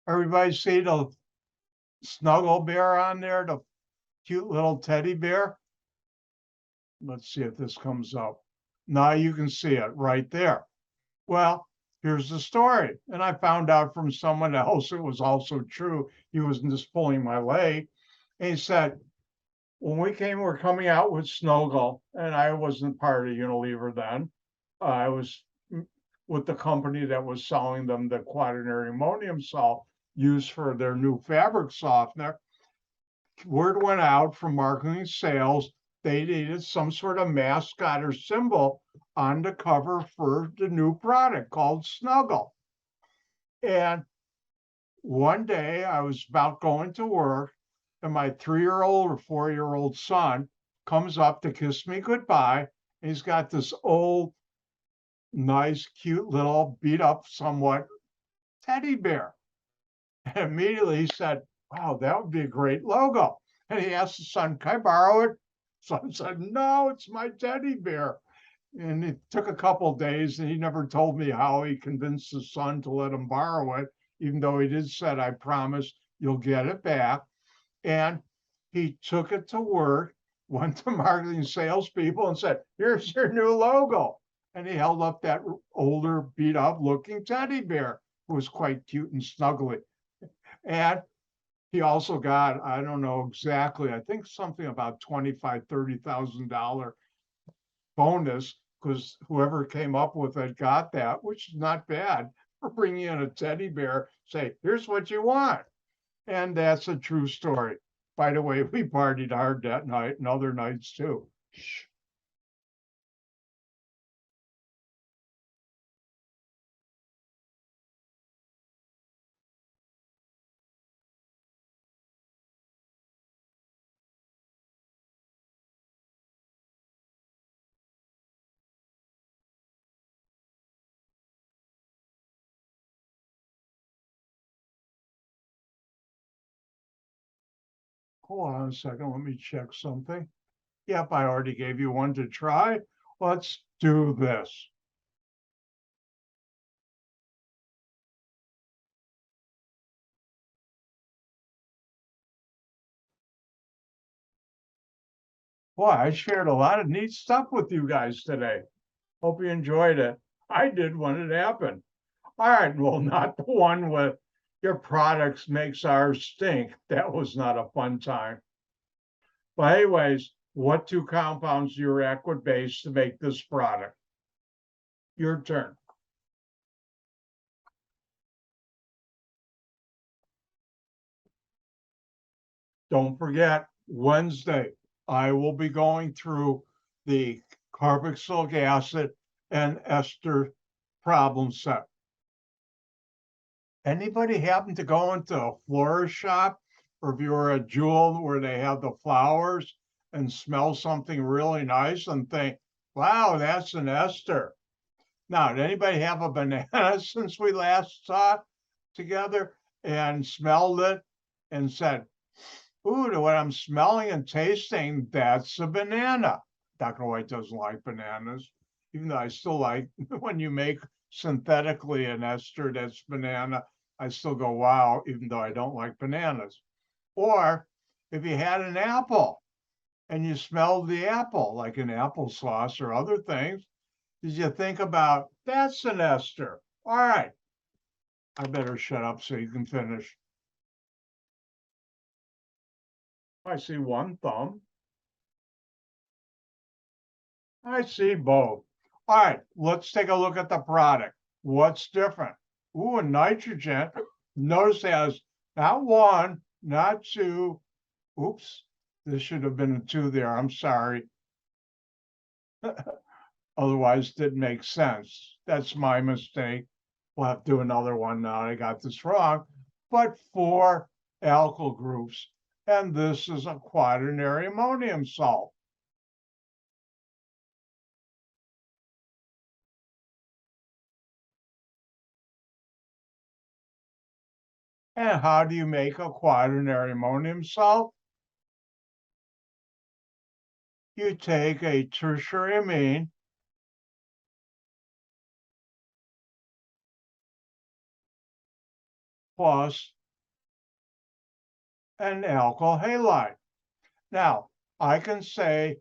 Everybody see the snuggle bear on there, the cute little teddy bear? Let's see if this comes up. Now you can see it right there. Well, here's the story. And I found out from someone else it was also true. He wasn't just pulling my leg. And he said, when we're coming out with Snuggle, and I wasn't part of Unilever then. I was with the company that was selling them the quaternary ammonium salt used for their new fabric softener. Word went out from marketing sales, they needed some sort of mascot or symbol on the cover for the new product called Snuggle. And one day I was about going to work, and my 3-year-old or 4-year-old son comes up to kiss me goodbye. And he's got this old, nice, cute little beat up somewhat teddy bear. And immediately he said, wow, that would be a great logo. And he asked the son, can I borrow it? Son said, no, it's my teddy bear. And it took a couple of days, and he never told me how he convinced his son to let him borrow it, even though he did said, I promise you'll get it back. And he took it to work, went to marketing salespeople and said, here's your new logo. And he held up that older, beat up looking teddy bear, who was quite cute and snuggly. And he also got, I don't know exactly, I think something about $25,000, $30,000 bonus, because whoever came up with it got that, which is not bad for bringing in a teddy bear, say, here's what you want. And that's a true story. By the way, we partied hard that night and other nights too. Shh. Hold on a second, let me check something. Yep, I already gave you one to try. Let's do this. Boy, I shared a lot of neat stuff with you guys today. Hope you enjoyed it. I did when it happened. All right, well, not the one with your products makes ours stink. That was not a fun time. But anyways, what two compounds do you react with base to make this product? Your turn. Don't forget, Wednesday, I will be going through the carboxylic acid and ester problem set. Anybody happen to go into a florist shop, or if you're a jewel where they have the flowers and smell something really nice and think, wow, that's an ester? Now, did anybody have a banana since we last saw it together and smelled it and said, ooh, to what I'm smelling and tasting, that's a banana? Dr. White doesn't like bananas, even though I still like when you make synthetically an ester that's banana, I still go, wow, even though I don't like bananas. Or if you had an apple and you smelled the apple, like in applesauce or other things, did you think about that's an ester? All right, I better shut up so you can finish. I see one thumb. I see both. All right, let's take a look at the product. What's different? Ooh, nitrogen. Notice it has not one, not two. Oops, this should have been a two there. I'm sorry. Otherwise, it didn't make sense. That's my mistake. We'll have to do another one now. I got this wrong. But four alkyl groups. And this is a quaternary ammonium salt. And how do you make a quaternary ammonium salt? You take a tertiary amine plus an alkyl halide. Now, I can say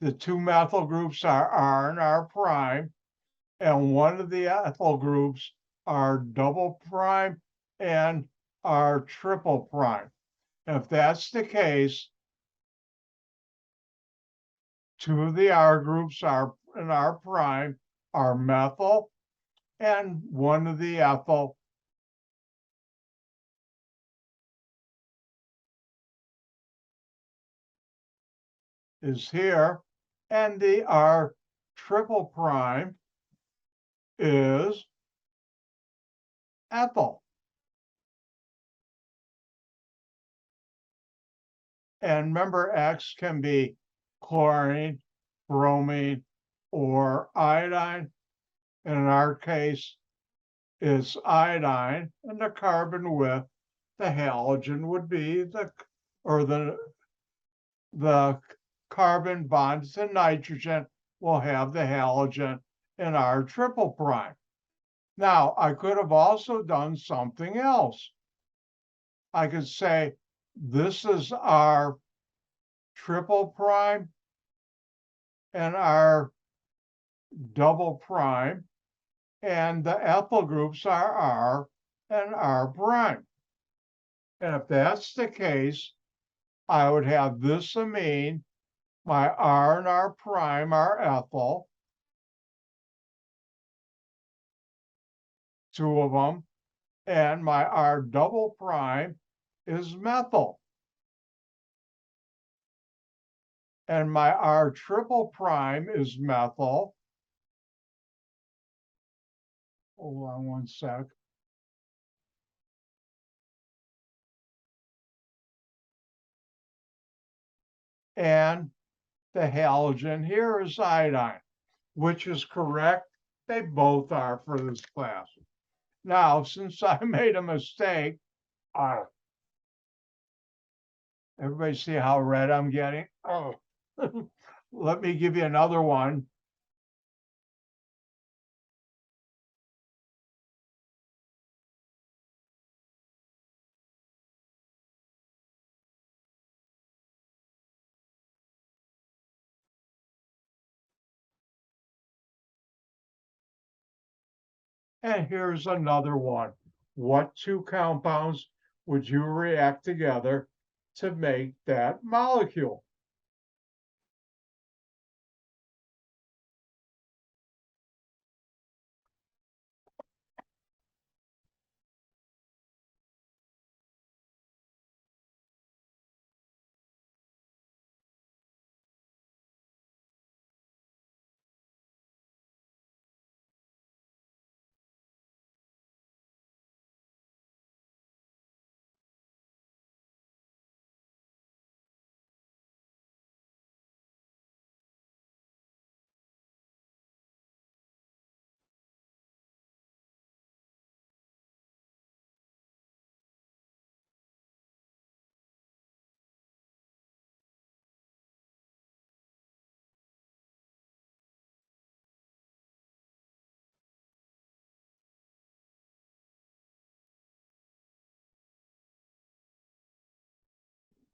the two methyl groups are R and R prime, and one of the ethyl groups are double prime and are triple prime. If that's the case, two of the R groups are in R prime are methyl, and one of the ethyl is here, and the R triple prime is ethyl. And remember, X can be chlorine, bromine, or iodine. And in our case, it's iodine, and the carbon with the halogen would be the carbon bonds to nitrogen will have the halogen in our triple prime. Now, I could have also done something else. I could say this is our triple prime and our double prime, and the ethyl groups are R and R prime. And if that's the case, I would have this amine, my R and R prime are ethyl, two of them, and my R double prime is methyl. And my R triple prime is methyl. Hold on one sec. And the halogen here is iodine, which is correct. They both are for this class. Now, since I made a mistake, everybody see how red I'm getting? Oh, let me give you another one. And here's another one. What two compounds would you react together to make that molecule?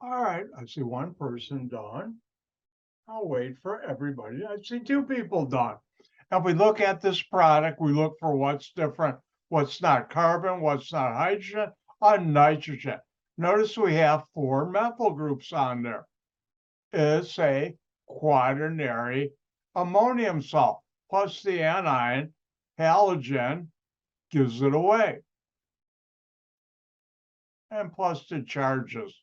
All right, I see one person done. I'll wait for everybody. I see two people done. If we look at this product, we look for what's different, what's not carbon, what's not hydrogen, on nitrogen. Notice we have four methyl groups on there. It's a quaternary ammonium salt, plus the anion, halogen, gives it away, and plus the charges.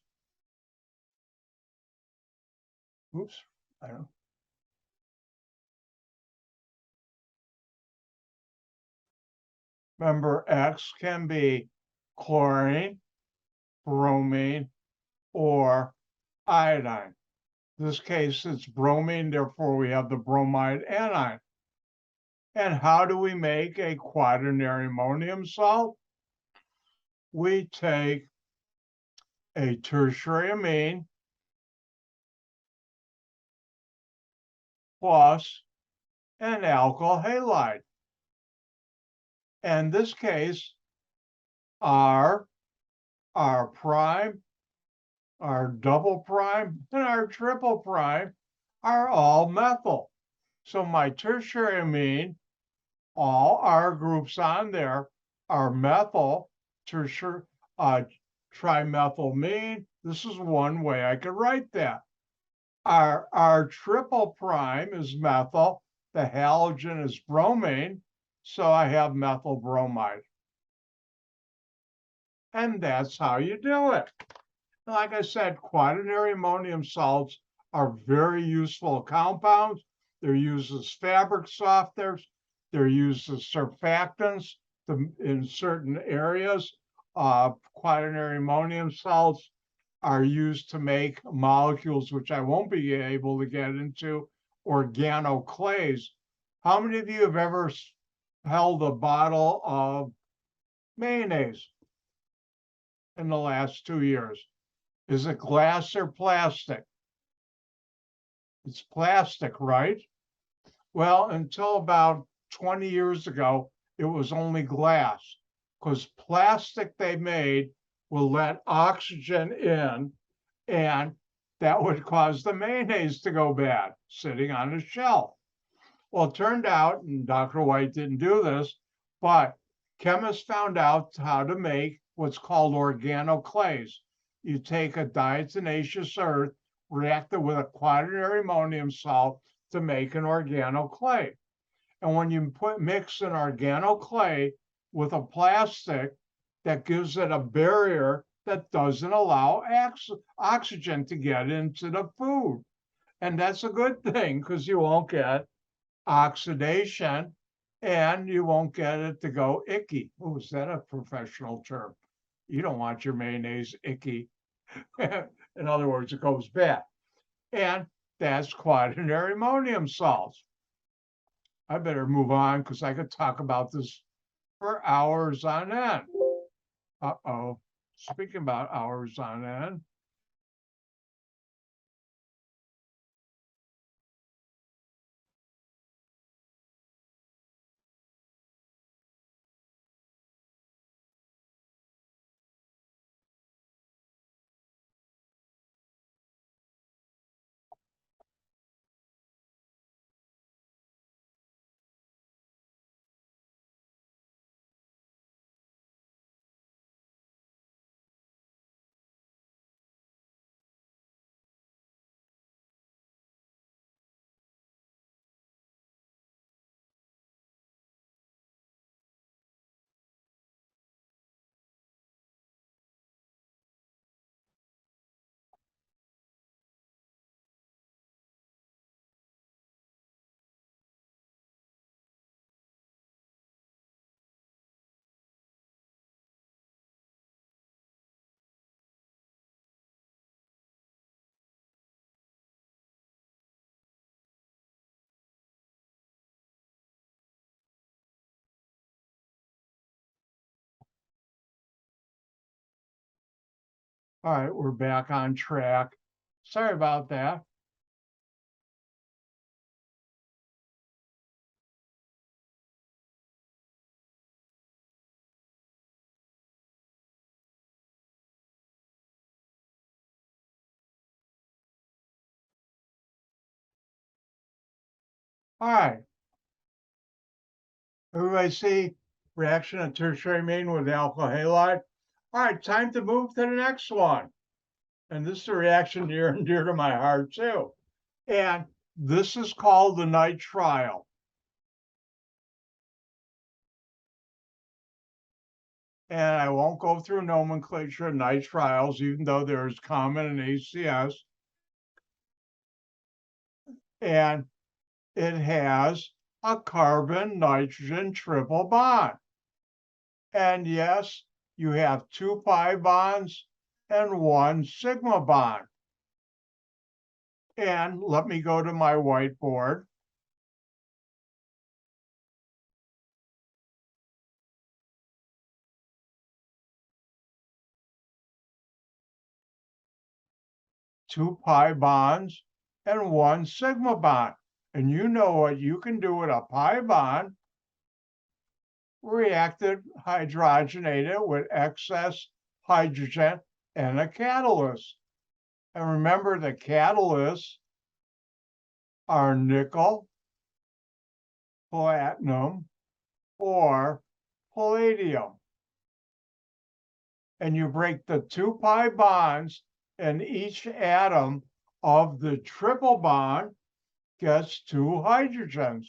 Oops, I don't. Remember, X can be chlorine, bromine, or iodine. In this case, it's bromine, therefore we have the bromide anion. And how do we make a quaternary ammonium salt? We take a tertiary amine plus an alkyl halide. And in this case, our prime, our double prime, and our triple prime are all methyl. So my tertiary amine, all R groups on there are methyl, tertiary, trimethylamine. This is one way I could write that. Our triple prime is methyl. The halogen is bromine. So I have methyl bromide. And that's how you do it. Like I said, quaternary ammonium salts are very useful compounds. They're used as fabric softeners. They're used as surfactants in certain areas. Quaternary ammonium salts are used to make molecules, which I won't be able to get into, organoclays. How many of you have ever held a bottle of mayonnaise in the last 2 years? Is it glass or plastic? It's plastic, right? Well, until about 20 years ago, it was only glass, because plastic they made will let oxygen in, and that would cause the mayonnaise to go bad sitting on a shelf. Well, it turned out, and Dr. White didn't do this, but chemists found out how to make what's called organoclays. You take a diatomaceous earth, react it with a quaternary ammonium salt to make an organoclay. And when you mix an organoclay with a plastic, that gives it a barrier that doesn't allow oxygen to get into the food. And that's a good thing, because you won't get oxidation and you won't get it to go icky. Oh, is that a professional term? You don't want your mayonnaise icky. In other words, it goes bad. And that's quaternary ammonium salts. I better move on, because I could talk about this for hours on end. Uh-oh. Speaking about hours on end, all right, we're back on track. Sorry about that. All right. Everybody see reaction of tertiary amine with alkyl halide? All right, time to move to the next one. And this is a reaction near and dear to my heart too. And this is called the nitrile. And I won't go through nomenclature of nitriles, even though they're as common in ACS. And it has a carbon-nitrogen triple bond. And yes, you have 2 pi bonds and 1 sigma bond. And let me go to my whiteboard. Two pi bonds and 1 sigma bond. And you know what you can do with a pi bond? React it, hydrogenate it with excess hydrogen and a catalyst. And remember, the catalysts are nickel, platinum, or palladium. And you break the 2 pi bonds, and each atom of the triple bond gets 2 hydrogens.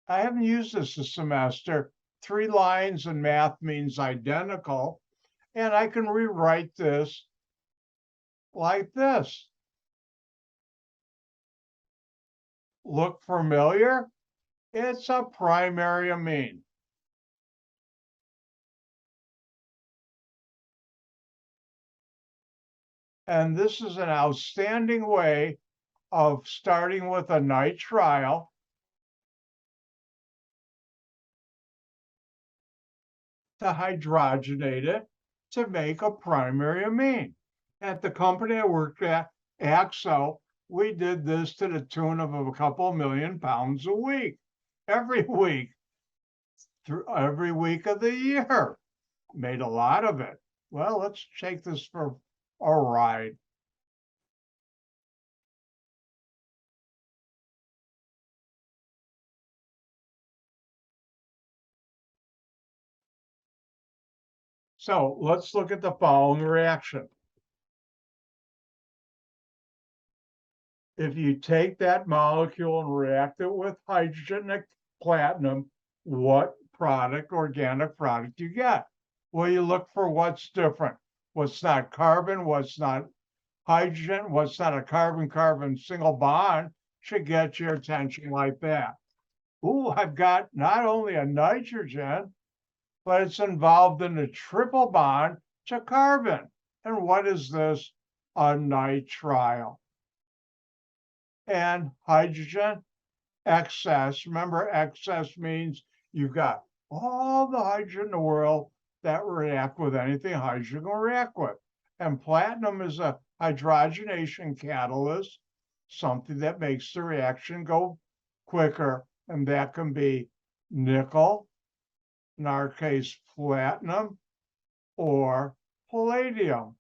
I haven't used this semester. 3 lines in math means identical, and I can rewrite this like this. Look familiar? It's a primary amine. And this is an outstanding way of starting with a nitrile to hydrogenate it to make a primary amine. At the company I worked at, Axo, we did this to the tune of a couple million pounds a week, every week, through every week of the year. Made a lot of it. Well, let's take this for a ride. So let's look at the following reaction. If you take that molecule and react it with hydrogen and platinum, what product, organic product, you get? Well, you look for what's different, what's not carbon, what's not hydrogen, what's not a carbon-carbon single bond, should get your attention like that. Ooh, I've got not only a nitrogen, but it's involved in a triple bond to carbon. And what is this? A nitrile. And hydrogen, excess. Remember, excess means you've got all the hydrogen in the world that react with anything hydrogen will react with. And platinum is a hydrogenation catalyst, something that makes the reaction go quicker. And that can be nickel, in our case, platinum, or palladium.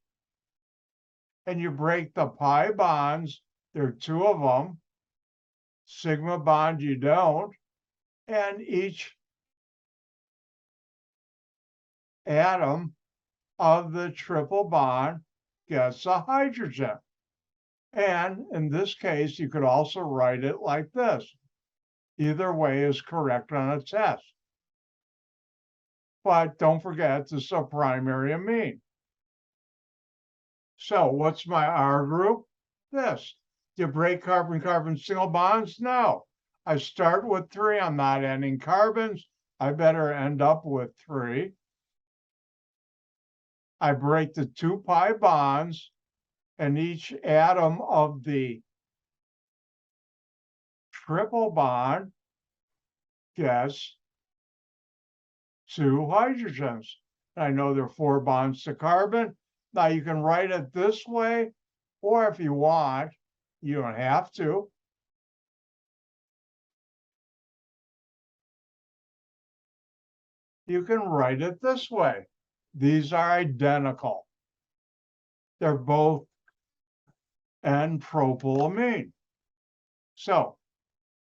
And you break the pi bonds, there are 2 of them. Sigma bond you don't, and each atom of the triple bond gets a hydrogen. And in this case, you could also write it like this. Either way is correct on a test. But don't forget, this is a primary amine. So what's my R group? This. Do you break carbon-carbon single bonds? No. I start with 3. I'm not ending carbons. I better end up with 3. I break the 2 pi bonds, and each atom of the triple bond gets 2 hydrogens. I know there are 4 bonds to carbon. Now you can write it this way, or if you want, you don't have to. You can write it this way. These are identical. They're both and propylamine. So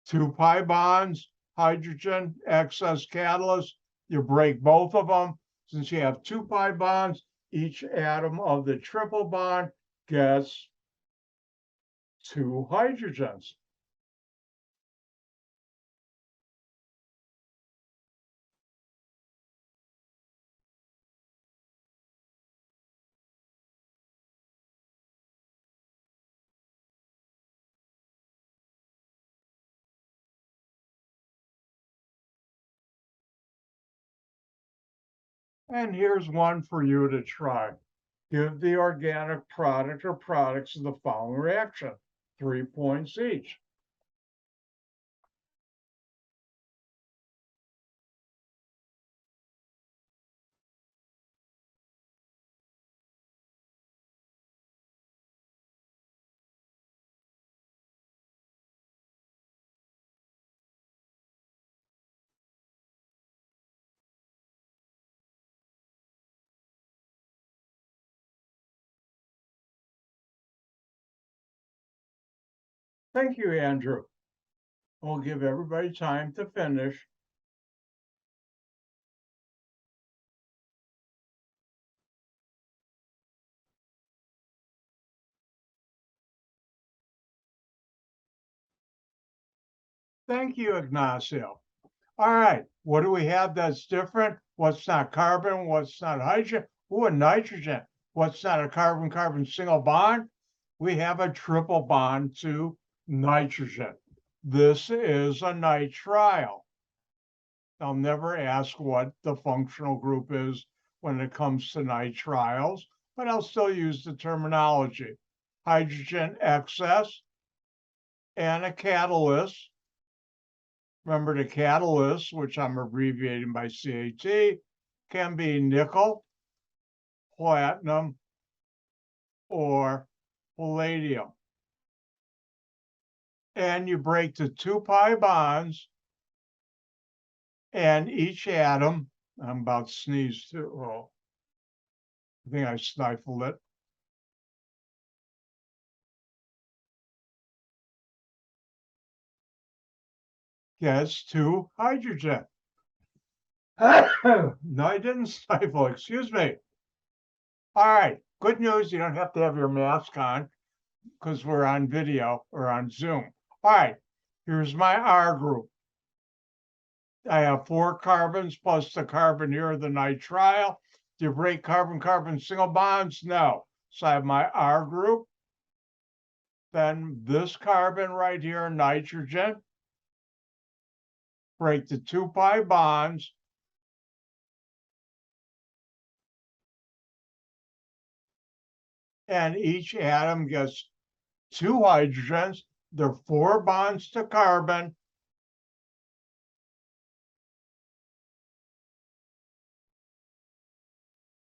2 pi bonds, hydrogen, excess catalyst, you break both of them. Since you have 2 pi bonds, each atom of the triple bond gets 2 hydrogens. And here's one for you to try. Give the organic product or products of the following reaction, 3 points each. Thank you, Andrew. We'll give everybody time to finish. Thank you, Ignacio. All right, what do we have that's different? What's not carbon? What's not hydrogen? Ooh, a nitrogen. What's not a carbon-carbon single bond? We have a triple bond to nitrogen. This is a nitrile. I'll never ask what the functional group is when it comes to nitriles, but I'll still use the terminology. Hydrogen excess and a catalyst. Remember, the catalyst, which I'm abbreviating by CAT, can be nickel, platinum, or palladium. And you break the 2 pi bonds, and each atom, I'm about to sneeze too. Oh, I think I stifled it. Gets 2 hydrogen. No, I didn't stifle, excuse me. All right, good news, you don't have to have your mask on because we're on video or on Zoom. All right, here's my R group. I have 4 carbons plus the carbon here, the nitrile. Do you break carbon-carbon single bonds? No. So I have my R group. Then this carbon right here, nitrogen. Break the 2 pi bonds. And each atom gets 2 hydrogens. There are 4 bonds to carbon.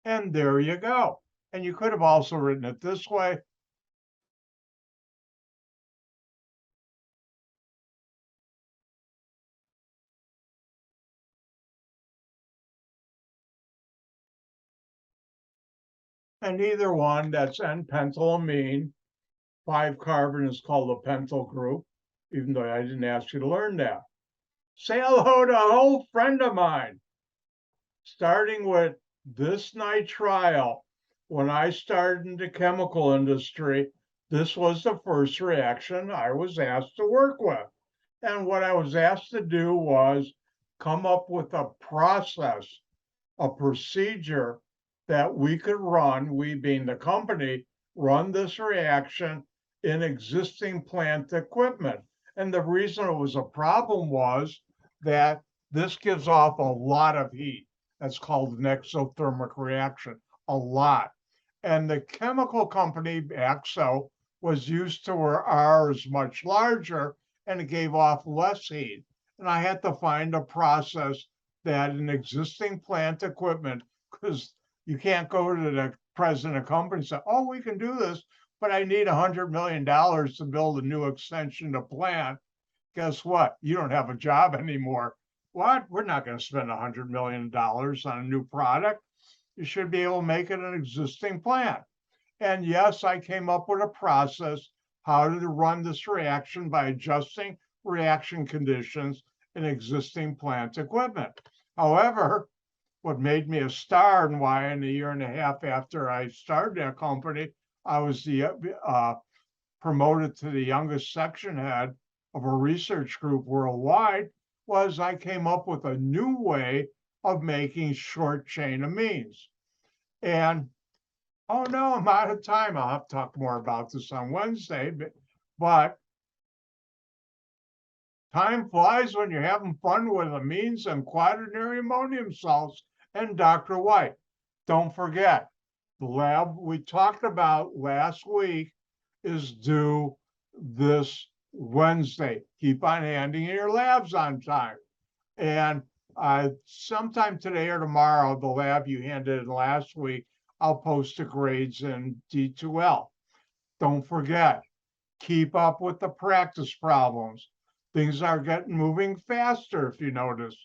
And there you go. And you could have also written it this way. And either one, that's N-pentylamine. 5 carbon is called a pentyl group, even though I didn't ask you to learn that. Say hello to an old friend of mine. Starting with this nitrile, when I started in the chemical industry, this was the first reaction I was asked to work with. And what I was asked to do was come up with a process, a procedure that we could run, we being the company, run this reaction in existing plant equipment. And the reason it was a problem was that this gives off a lot of heat. That's called an exothermic reaction, a lot. And the chemical company, Axo, was used to where R is much larger and it gave off less heat. And I had to find a process that in existing plant equipment, because you can't go to the president of company and say, oh, we can do this, but I need $100 million to build a new extension to plant. Guess what? You don't have a job anymore. What? We're not going to spend $100 million on a new product. You should be able to make it an existing plant. And yes, I came up with a process how to run this reaction by adjusting reaction conditions in existing plant equipment. However, what made me a star and why in a year and a half after I started that company, I was promoted to the youngest section head of a research group worldwide, was I came up with a new way of making short chain amines. And oh no, I'm out of time. I'll have to talk more about this on Wednesday, but time flies when you're having fun with amines and quaternary ammonium salts and Dr. White. Don't forget, the lab we talked about last week is due this Wednesday. Keep on handing in your labs on time. And sometime today or tomorrow, the lab you handed in last week, I'll post the grades in D2L. Don't forget, keep up with the practice problems. Things are getting moving faster, if you notice.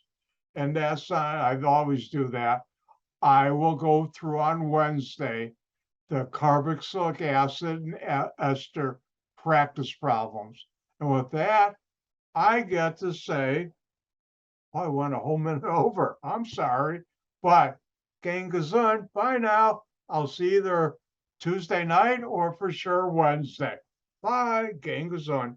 And that's, I always do that. I will go through on Wednesday the carboxylic acid and ester practice problems. And with that, I get to say, oh, I went a whole minute over. I'm sorry. But gang gesund. Bye now. I'll see you either Tuesday night or for sure Wednesday. Bye. Gang gesund.